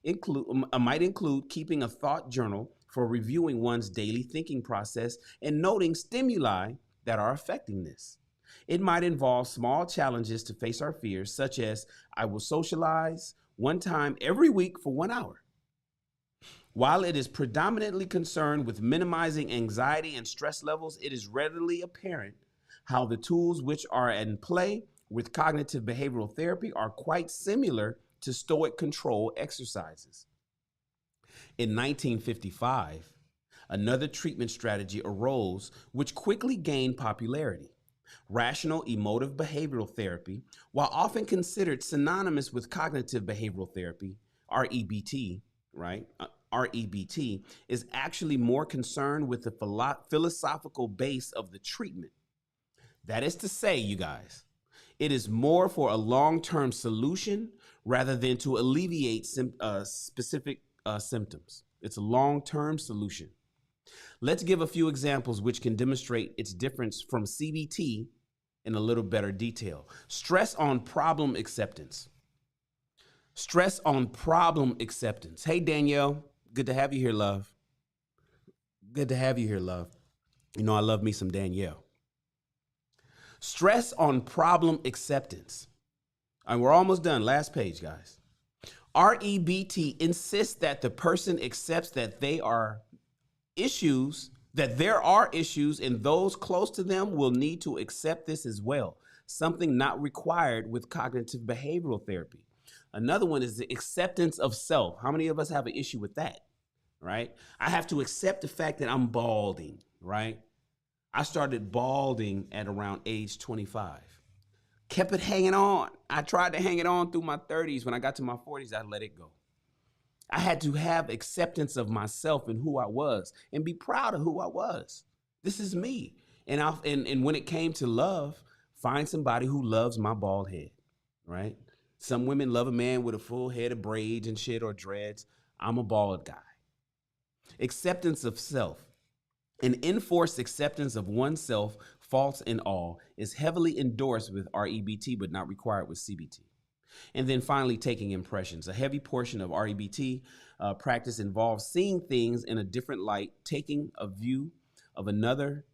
include keeping a thought journal for reviewing one's daily thinking process and noting stimuli that are affecting this. It might involve small challenges to face our fears, such as I will socialize one time every week for 1 hour. While it is predominantly concerned with minimizing anxiety and stress levels, it is readily apparent how the tools which are in play with cognitive behavioral therapy are quite similar to Stoic control exercises. In 1955, another treatment strategy arose which quickly gained popularity. Rational emotive behavioral therapy, while often considered synonymous with cognitive behavioral therapy, REBT, right? REBT is actually more concerned with the philosophical base of the treatment. That is to say, you guys, it is more for a long-term solution rather than to alleviate specific symptoms. It's a long-term solution. Let's give a few examples which can demonstrate its difference from CBT in a little better detail. Stress on problem acceptance. Stress on problem acceptance. Hey, Danielle, good to have you here, love. Good to have you here, love. You know I love me some Danielle. Stress on problem acceptance. And we're almost done. Last page, guys. REBT insists that the person accepts that there are issues, and those close to them will need to accept this as well, something not required with cognitive behavioral therapy. Another one is the acceptance of self. How many of us have an issue with that, right? I have to accept the fact that I'm balding, right? I started balding at around age 25. Kept it hanging on. I tried to hang it on through my 30s. When I got to my 40s, I let it go. I had to have acceptance of myself and who I was and be proud of who I was. This is me. And when it came to love, find somebody who loves my bald head, right? Some women love a man with a full head of braids and shit or dreads. I'm a bald guy. Acceptance of self. An enforced acceptance of oneself, faults and all, is heavily endorsed with REBT but not required with CBT. And then finally, taking impressions. A heavy portion of REBT practice involves seeing things in a different light, taking a view of another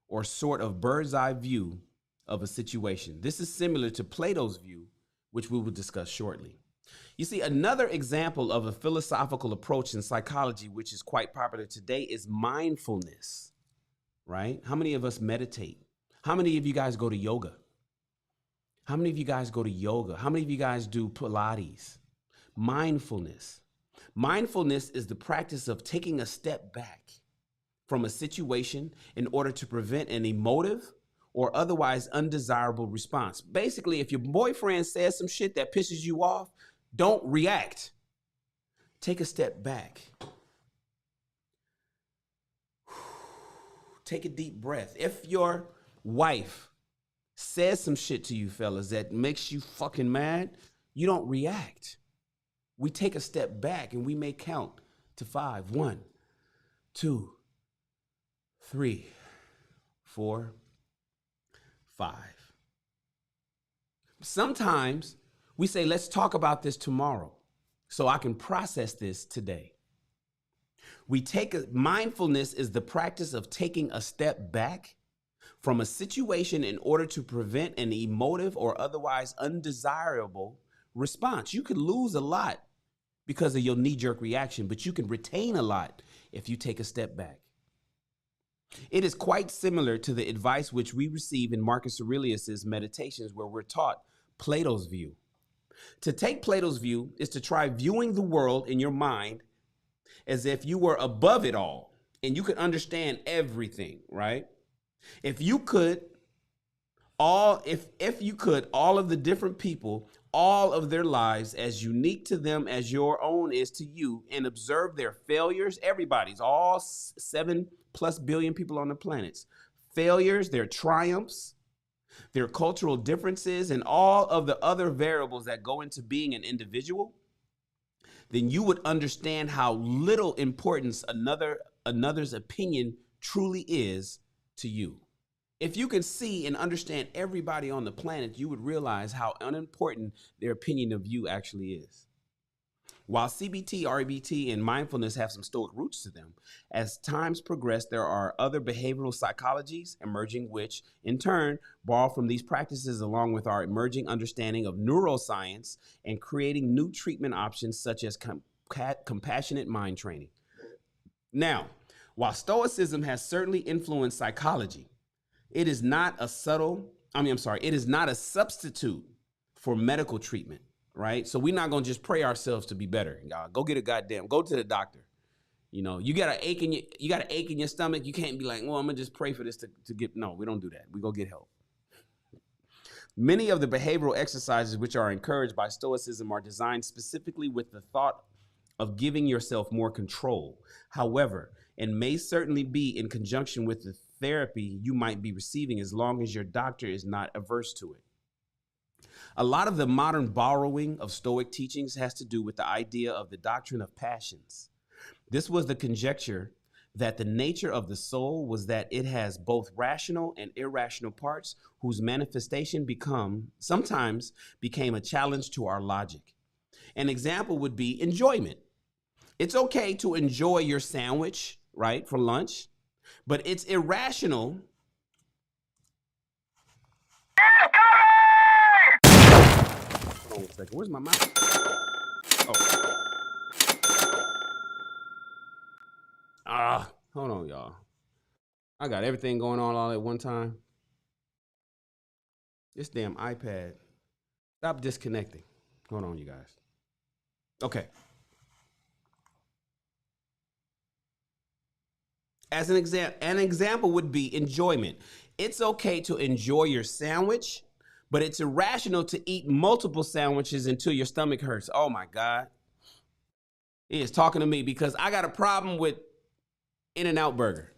or sort of bird's eye view of a situation. This is similar to Plato's view, which we will discuss shortly. You see, another example of a philosophical approach in psychology, which is quite popular today, is mindfulness, right? How many of us meditate? How many of you guys go to yoga? How many of you guys go to yoga? How many of you guys do Pilates? Mindfulness. Mindfulness is the practice of taking a step back from a situation in order to prevent an emotive or otherwise undesirable response. Basically, if your boyfriend says some shit that pisses you off, don't react. Take a step back. Take a deep breath. If your wife says some shit to you, fellas, that makes you fucking mad, you don't react. We take a step back and we may count to 5. 1, 2, 3, 4, 5. Sometimes we say, let's talk about this tomorrow so I can process this today. Mindfulness is the practice of taking a step back from a situation in order to prevent an emotive or otherwise undesirable response. You could lose a lot because of your knee-jerk reaction, but you can retain a lot if you take a step back. It is quite similar to the advice which we receive in Marcus Aurelius's Meditations, where we're taught Plato's view. To take Plato's view is to try viewing the world in your mind as if you were above it all and you could understand everything, right? If you could, all of the different people, all of their lives as unique to them as your own is to you, and observe their failures, everybody's, all 7+ billion people on the planet's failures, their triumphs, their cultural differences, and all of the other variables that go into being an individual, then you would understand how little importance another's opinion truly is to you. If you can see and understand everybody on the planet, you would realize how unimportant their opinion of you actually is. While CBT, REBT, and mindfulness have some Stoic roots to them, as times progress, there are other behavioral psychologies emerging which, in turn, borrow from these practices along with our emerging understanding of neuroscience and creating new treatment options such as compassionate mind training. Now, while Stoicism has certainly influenced psychology, it is not a substitute for medical treatment. Right? So we're not going to just pray ourselves to be better. Y'all go get go to the doctor. You know, you got an ache in your stomach. You can't be like, well, I'm going to just pray for this to get, no, we don't do that. We go get help. Many of the behavioral exercises which are encouraged by Stoicism are designed specifically with the thought of giving yourself more control. However, and may certainly be in conjunction with the therapy you might be receiving as long as your doctor is not averse to it. A lot of the modern borrowing of Stoic teachings has to do with the idea of the Doctrine of Passions. This was the conjecture that the nature of the soul was that it has both rational and irrational parts whose manifestation sometimes became a challenge to our logic. An example would be enjoyment. It's okay to enjoy your sandwich, right, for lunch, but it's irrational. Hold on a second. Where's my mouse? Hold on, y'all. I got everything going on all at one time. This damn iPad. Stop disconnecting. Hold on, you guys. Okay. As an example would be enjoyment. It's okay to enjoy your sandwich, but it's irrational to eat multiple sandwiches until your stomach hurts. Oh my God. He is talking to me because I got a problem with In-N-Out Burger.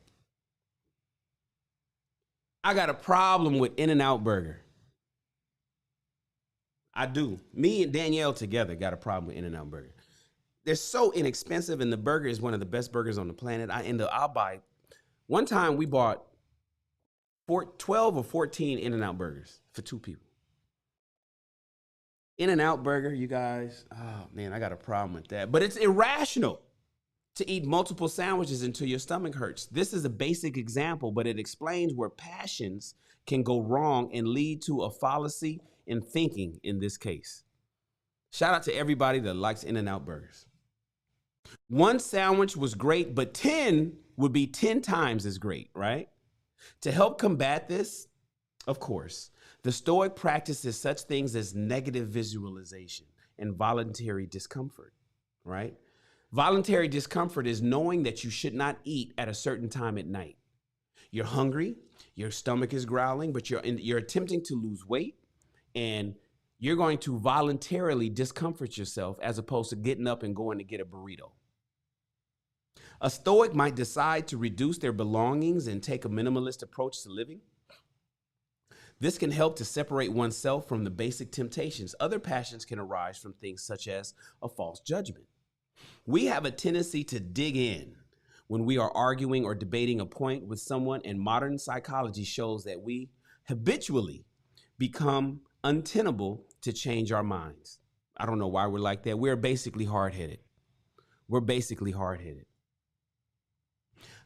I got a problem with In-N-Out Burger. I do. Me and Danielle together got a problem with In-N-Out Burger. They're so inexpensive, and the burger is one of the best burgers on the planet. I'll buy. One time we bought 12 or 14 In-N-Out burgers for 2 people. In-N-Out Burger, you guys. Oh man, I got a problem with that. But it's irrational to eat multiple sandwiches until your stomach hurts. This is a basic example, but it explains where passions can go wrong and lead to a fallacy in thinking in this case. Shout out to everybody that likes In-N-Out burgers. One sandwich was great, but 10 would be 10 times as great, right? To help combat this, of course, the Stoic practices such things as negative visualization and voluntary discomfort, right? Voluntary discomfort is knowing that you should not eat at a certain time at night. You're hungry, your stomach is growling, but you're attempting to lose weight, and you're going to voluntarily discomfort yourself as opposed to getting up and going to get a burrito. A Stoic might decide to reduce their belongings and take a minimalist approach to living. This can help to separate oneself from the basic temptations. Other passions can arise from things such as a false judgment. We have a tendency to dig in when we are arguing or debating a point with someone, and modern psychology shows that we habitually become untenable to change our minds. I don't know why we're like that. We're basically hard-headed.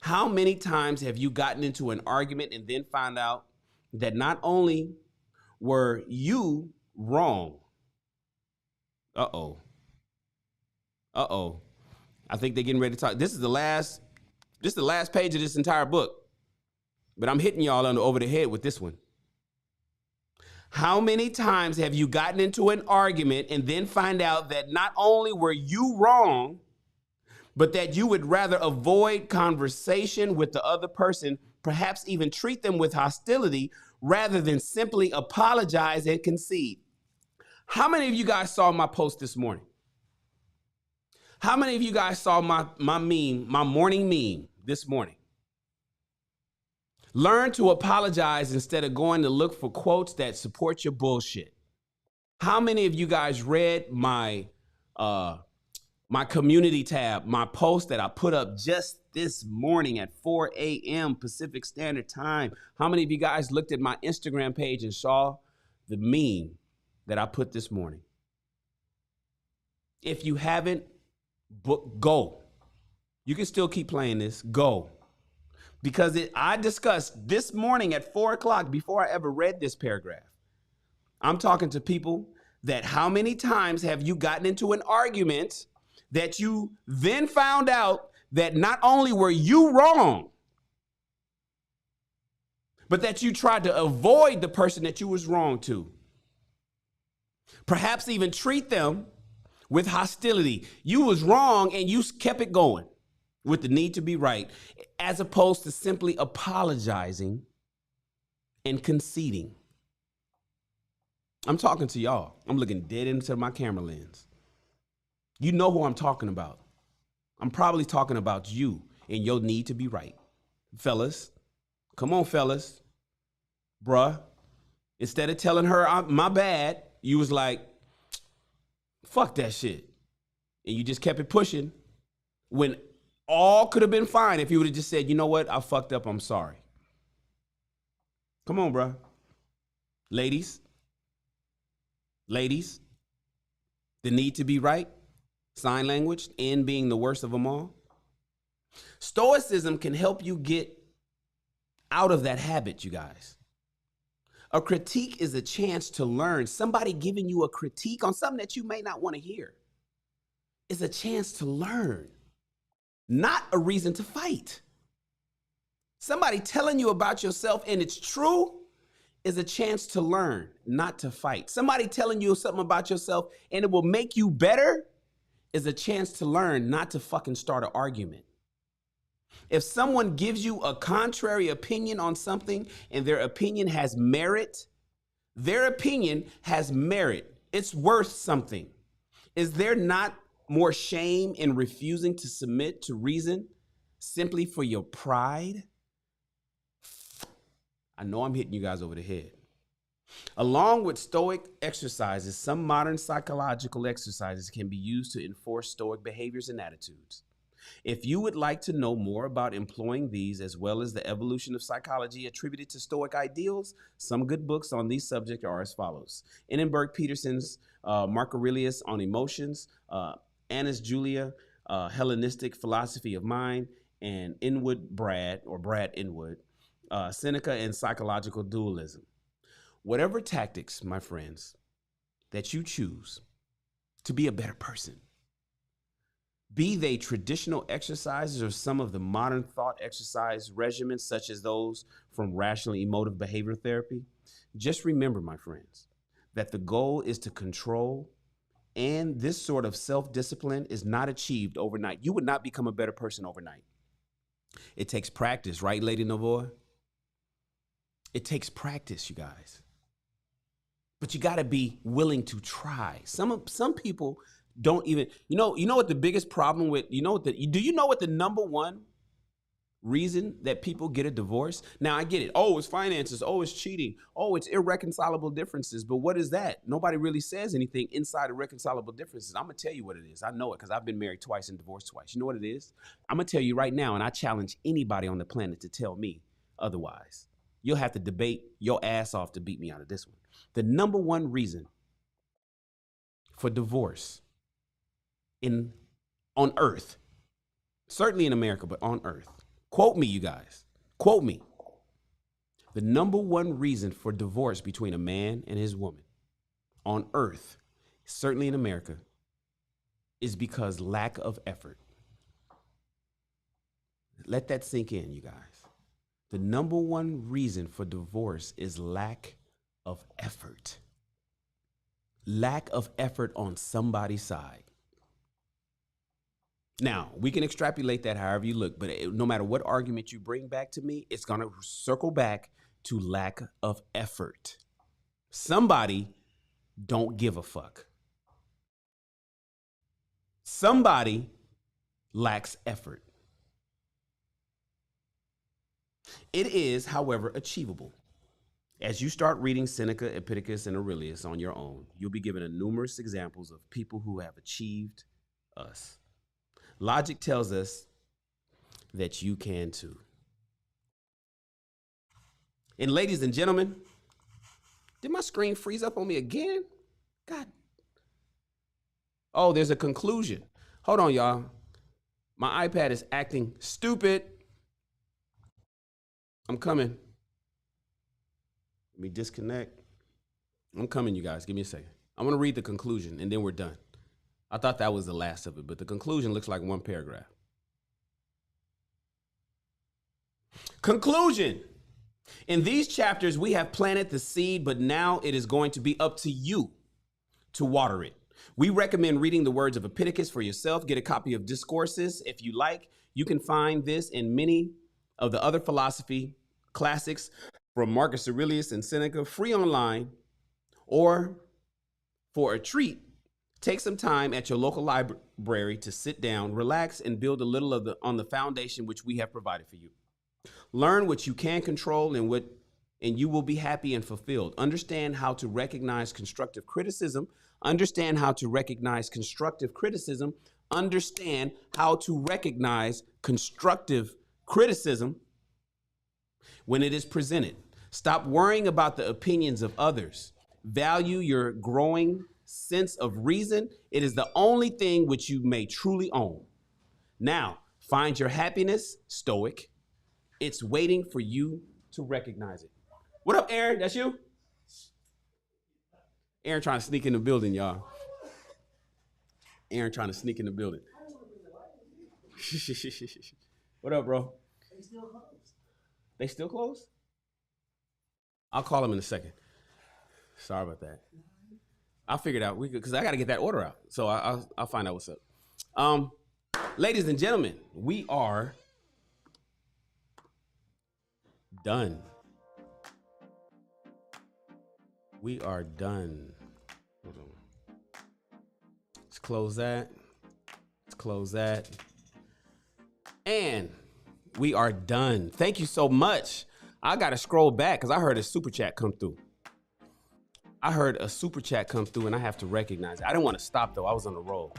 How many times have you gotten into an argument and then found out that not only were you wrong? Uh-oh. I think they're getting ready to talk. This is the last page of this entire book. But I'm hitting y'all over the head with this one. How many times have you gotten into an argument and then find out that not only were you wrong, but that you would rather avoid conversation with the other person, perhaps even treat them with hostility, rather than simply apologize and concede? How many of you guys saw my post this morning? How many of you guys saw my meme, my morning meme this morning? Learn to apologize instead of going to look for quotes that support your bullshit. How many of you guys read my community tab, my post that I put up just this morning at 4 a.m. Pacific Standard Time? How many of you guys looked at my Instagram page and saw the meme that I put this morning? If you haven't, go. You can still keep playing this. Go. Because I discussed this morning at 4 o'clock before I ever read this paragraph. I'm talking to people that how many times have you gotten into an argument that you then found out that not only were you wrong, but that you tried to avoid the person that you was wrong to. Perhaps even treat them with hostility. You was wrong and you kept it going with the need to be right, as opposed to simply apologizing and conceding. I'm talking to y'all. I'm looking dead into my camera lens. You know who I'm talking about. I'm probably talking about you and your need to be right. Fellas, come on, fellas. Bruh, instead of telling her my bad, you was like, fuck that shit. And you just kept it pushing when all could have been fine if you would have just said, you know what, I fucked up, I'm sorry. Come on, bruh. Ladies, the need to be right, sign language, and being the worst of them all. Stoicism can help you get out of that habit, you guys. A critique is a chance to learn. Somebody giving you a critique on something that you may not want to hear is a chance to learn, not a reason to fight. Somebody telling you about yourself and it's true is a chance to learn, not to fight. Somebody telling you something about yourself and it will make you better is a chance to learn, not to fucking start an argument. If someone gives you a contrary opinion on something and their opinion has merit, it's worth something. Is there not more shame in refusing to submit to reason simply for your pride? I know I'm hitting you guys over the head. Along with Stoic exercises, some modern psychological exercises can be used to enforce Stoic behaviors and attitudes. If you would like to know more about employing these, as well as the evolution of psychology attributed to Stoic ideals, some good books on these subjects are as follows. Innenberg Peterson's Mark Aurelius on Emotions, Annus Julia, Hellenistic Philosophy of Mind, and Brad Inwood, Seneca and Psychological Dualism. Whatever tactics, my friends, that you choose to be a better person, be they traditional exercises or some of the modern thought exercise regimens, such as those from rational emotive behavioral therapy, just remember, my friends, that the goal is to control, and this sort of self-discipline is not achieved overnight. You would not become a better person overnight. It takes practice, right, Lady Novoa? It takes practice, you guys. But you got to be willing to try. Some people don't even, you know what the biggest problem with, do you know what the number one reason that people get a divorce? Now I get it. Oh, it's finances. Oh, it's cheating. Oh, it's irreconcilable differences. But what is that? Nobody really says anything inside irreconcilable differences. I'm going to tell you what it is. I know it because I've been married twice and divorced twice. You know what it is? I'm going to tell you right now, and I challenge anybody on the planet to tell me otherwise. You'll have to debate your ass off to beat me out of this one. The number one reason for divorce on earth, certainly in America, but on earth, quote me, you guys, quote me. The number one reason for divorce between a man and his woman on earth, certainly in America, is because lack of effort. Let that sink in, you guys. The number one reason for divorce is lack of effort. Lack of effort on somebody's side. Now, we can extrapolate that however you look, but no matter what argument you bring back to me, it's going to circle back to lack of effort. Somebody don't give a fuck. Somebody lacks effort. It is, however, achievable. As you start reading Seneca, Epictetus, and Aurelius on your own, you'll be given numerous examples of people who have achieved us. Logic tells us that you can too. And ladies and gentlemen, did my screen freeze up on me again? God. Oh, there's a conclusion. Hold on, y'all. My iPad is acting stupid. I'm coming. Let me disconnect. I'm coming, you guys. Give me a second. I'm going to read the conclusion, and then we're done. I thought that was the last of it, but the conclusion looks like one paragraph. Conclusion. In these chapters, we have planted the seed, but now it is going to be up to you to water it. We recommend reading the words of Epictetus for yourself. Get a copy of Discourses if you like. You can find this in many of the other philosophy classics from Marcus Aurelius and Seneca, free online, or for a treat, take some time at your local library to sit down, relax, and build a little on the foundation which we have provided for you. Learn what you can control and you will be happy and fulfilled. Understand how to recognize constructive criticism. Understand how to recognize constructive criticism. Understand how to recognize constructive criticism when it is presented. Stop worrying about the opinions of others. Value your growing sense of reason. It is the only thing which you may truly own. Now, find your happiness, Stoic. It's waiting for you to recognize it. What up, Aaron? That's you? Aaron trying to sneak in the building, y'all. Aaron trying to sneak in the building. What up, bro? They still closed. They still closed? I'll call him in a second. Sorry about that. I'll figure it out because I got to get that order out. So I'll find out what's up. Ladies and gentlemen, we are done. We are done. Hold on. Let's close that. Let's close that. And we are done. Thank you so much. I got to scroll back because I heard a super chat come through. I and I have to recognize it. I didn't want to stop though. I was on the roll.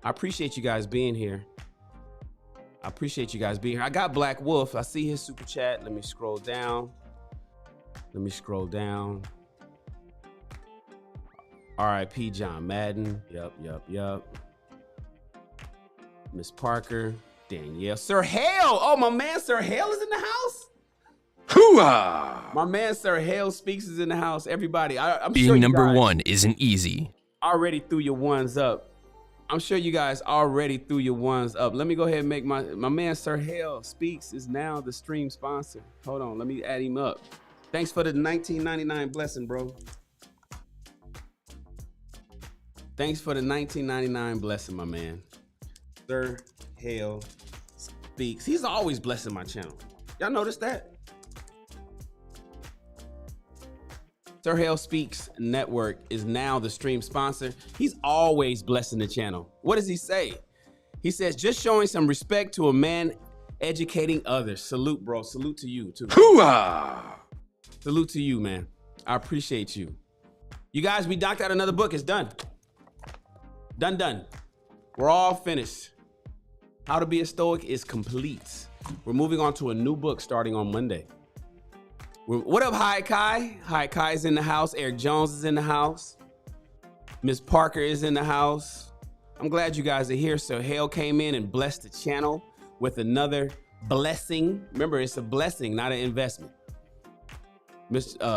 I appreciate you guys being here. I appreciate you guys being here. I got Black Wolf. I see his super chat. Let me scroll down. R.I.P. John Madden. Yup. Miss Parker. Danielle. Sir Hale. Oh, my man Sir Hale is in the house? Hooah! My man Sir Hale Speaks is in the house. Everybody, I'm Being sure number one isn't easy. already threw your ones up. I'm sure you guys already threw your ones up. Let me go ahead and make my man Sir Hale Speaks is now the stream sponsor. Hold on, let me add him up. Thanks for the $19.99 blessing, bro. Thanks for the $19.99 blessing, my man. Sir Hale Speaks. He's always blessing my channel. Y'all notice that? Sir Hale Speaks Network is now the stream sponsor. He's always blessing the channel. What does he say? He says, just showing some respect to a man educating others. Salute, bro. Salute to you, too. Hooah! Salute to you, man. I appreciate you. You guys, we knocked out another book. It's done. Done. We're all finished. How to Be a Stoic is complete. We're moving on to a new book starting on Monday. What up, Hi Kai? Hi Kai is in the house. Eric Jones is in the house. Miss Parker is in the house. I'm glad you guys are here. So Hale came in and blessed the channel with another blessing. Remember, it's a blessing, not an investment.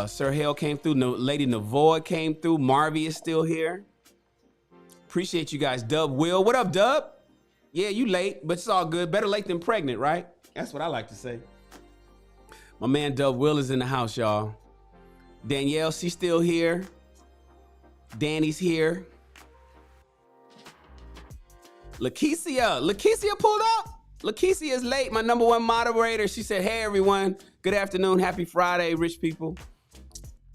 Sir Hale came through. Lady Navoa came through. Marvy is still here. Appreciate you guys. Dub Will. What up, Dub? Yeah, you late, but it's all good. Better late than pregnant, right? That's what I like to say. My man Dub Will is in the house, y'all. Danielle, she's still here. Danny's here. Lakeisha pulled up. Lakeisha is late, my number one moderator. She said, hey, everyone. Good afternoon. Happy Friday, rich people.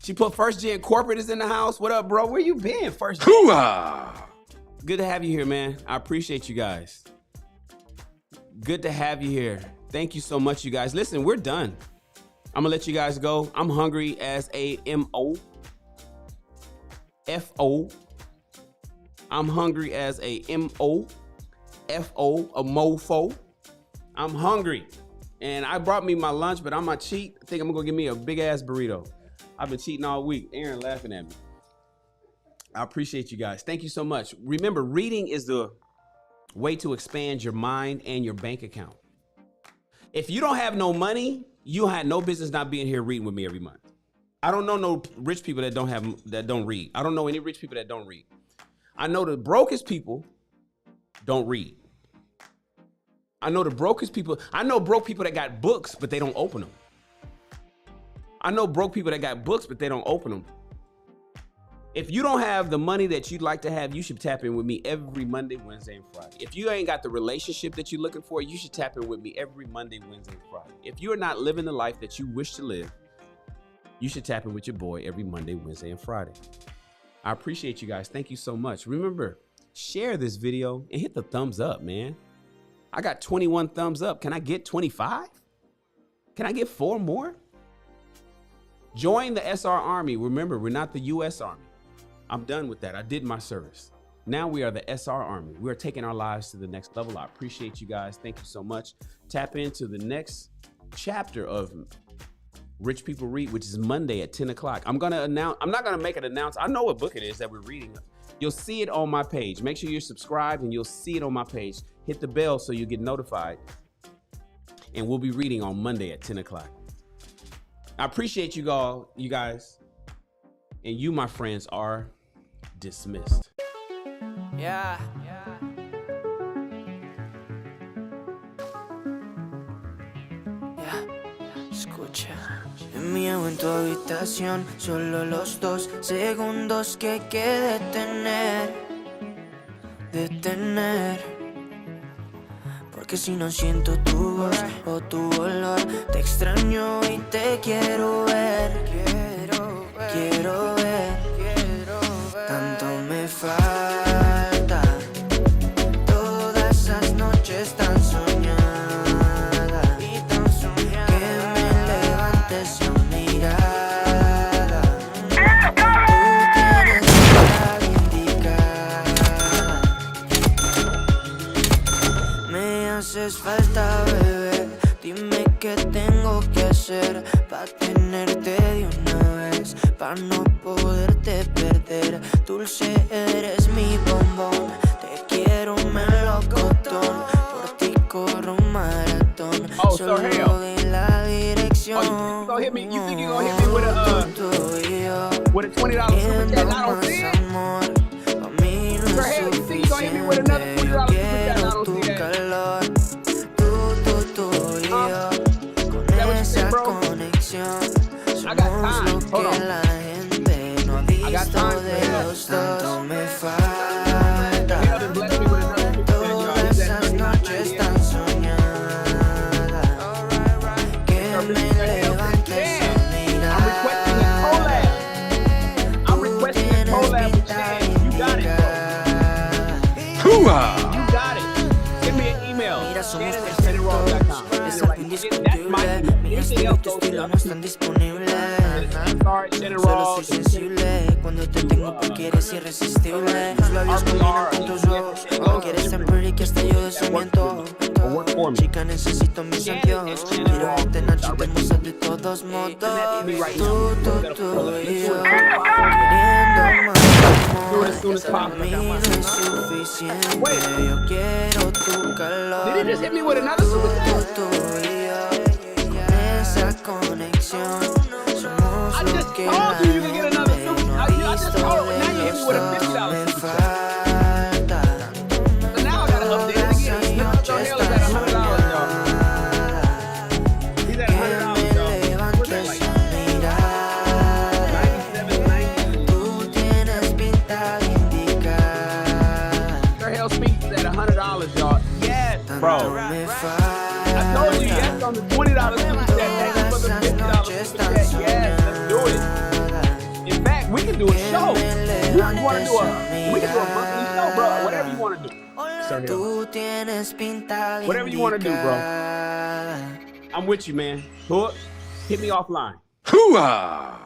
She put First Gen Corporate is in the house. What up, bro? Where you been, First Gen? Hooah! Good to have you here, man. I appreciate you guys. Good to have you here. Thank you so much, you guys. Listen, we're done. I'm gonna let you guys go. I'm hungry as a M-O-F-O. I'm hungry as a M-O-F-O, a mofo. I'm hungry. And I brought me my lunch, but I'm gonna cheat. I think I'm gonna go get me a big ass burrito. I've been cheating all week. Aaron laughing at me. I appreciate you guys. Thank you so much. Remember, reading is the way to expand your mind and your bank account. If you don't have no money, you had no business not being here reading with me every month. I don't know no rich people that don't read. I don't know any rich people that don't read. I know the brokest people don't read. I know the brokest people. I know broke people that got books, but they don't open them. I know broke people that got books, but they don't open them. If you don't have the money that you'd like to have, you should tap in with me every Monday, Wednesday, and Friday. If you ain't got the relationship that you're looking for, you should tap in with me every Monday, Wednesday, and Friday. If you're not living the life that you wish to live, you should tap in with your boy every Monday, Wednesday, and Friday. I appreciate you guys. Thank you so much. Remember, share this video and hit the thumbs up, man. I got 21 thumbs up. Can I get 25? Can I get 4 more? Join the SR Army. Remember, we're not the U.S. Army. I'm done with that. I did my service. Now we are the SR Army. We are taking our lives to the next level. I appreciate you guys. Thank you so much. Tap into the next chapter of Rich People Read, which is Monday at 10 o'clock. I'm not going to make an announcement. I know what book it is that we're reading. You'll see it on my page. Make sure you're subscribed and you'll see it on my page. Hit the bell so you get notified. And we'll be reading on Monday at 10 o'clock. I appreciate you guys. And you, my friends, are dismissed. Yeah. Escucha. Mío en tu habitación, solo los 2 segundos que hay que detener. Porque si no siento tu voz o tu olor, te extraño y te quiero ver. Quiero ver, tanto me falta. Todas esas noches tan soñadas que me levantes a mirada. Tú tienes la indicada. Me haces falta. tengo que hacer para tenerte de una vez, para no poderte perder? Dulce, eres mi bombón, te quiero melocotón, por ti corro un maratón. Oh, solo so hell. de la dirección. Oh, you think you gonna hit me with a $20 super chat? I don't see it. Sir Hale, you think you gonna hit me with another $20 super chat? I don't see that. Esa conexión, I got time. somos lo Hold que on. la gente no ha visto de los dos. Me falta Hale done blessed me with another super chat, y'all. todas esas noches tan soñadas que me levantes a mirar. I'm requesting a collab. I'm requesting a collab with Shannon. You got it, bro. Hoo-ah! You got it. Send me an email. Mira, somos Shannon@shannon.com. es algo indiscutible. Mi estilo y tu estilo no están disponibles. Solo soy sensible cuando te tengo porque eres irresistible. Tus labios combinan con tus ojos. Quieres tan pretty que hasta yo desoriento. Chica, necesito mis anteojos. Quiero verte en noche de musa de todos modos. Tú y yo queriendo más amor. Para mí no es suficiente. Yo quiero tu calor. Did he just hit me with another super chat? Tú y yo, esa conexión. Somos I lo just que told you you could get another super. no I ha just visto told you. de Now you hit me los with a dos. $50 Me super chat. falta So now I gotta update it again. Now Sir Hale is at $100, y'all. He's at $100, y'all. What's that like? $97.90. Tú tienes pinta de indicar. Sir Hale Speaks is at $100, y'all. Yes, bro. Me I told you yes on the $20 super chat. Thank you for the $50 super chat. Yes, let's do it. In fact, we can do a show. We can do a monthly show, bro. Whatever you want to do. Sir Hale. Tú tienes pinta de Whatever you wanna do, bro. indicar. I'm with you, man. Hook, hit me offline. Hoo-ah!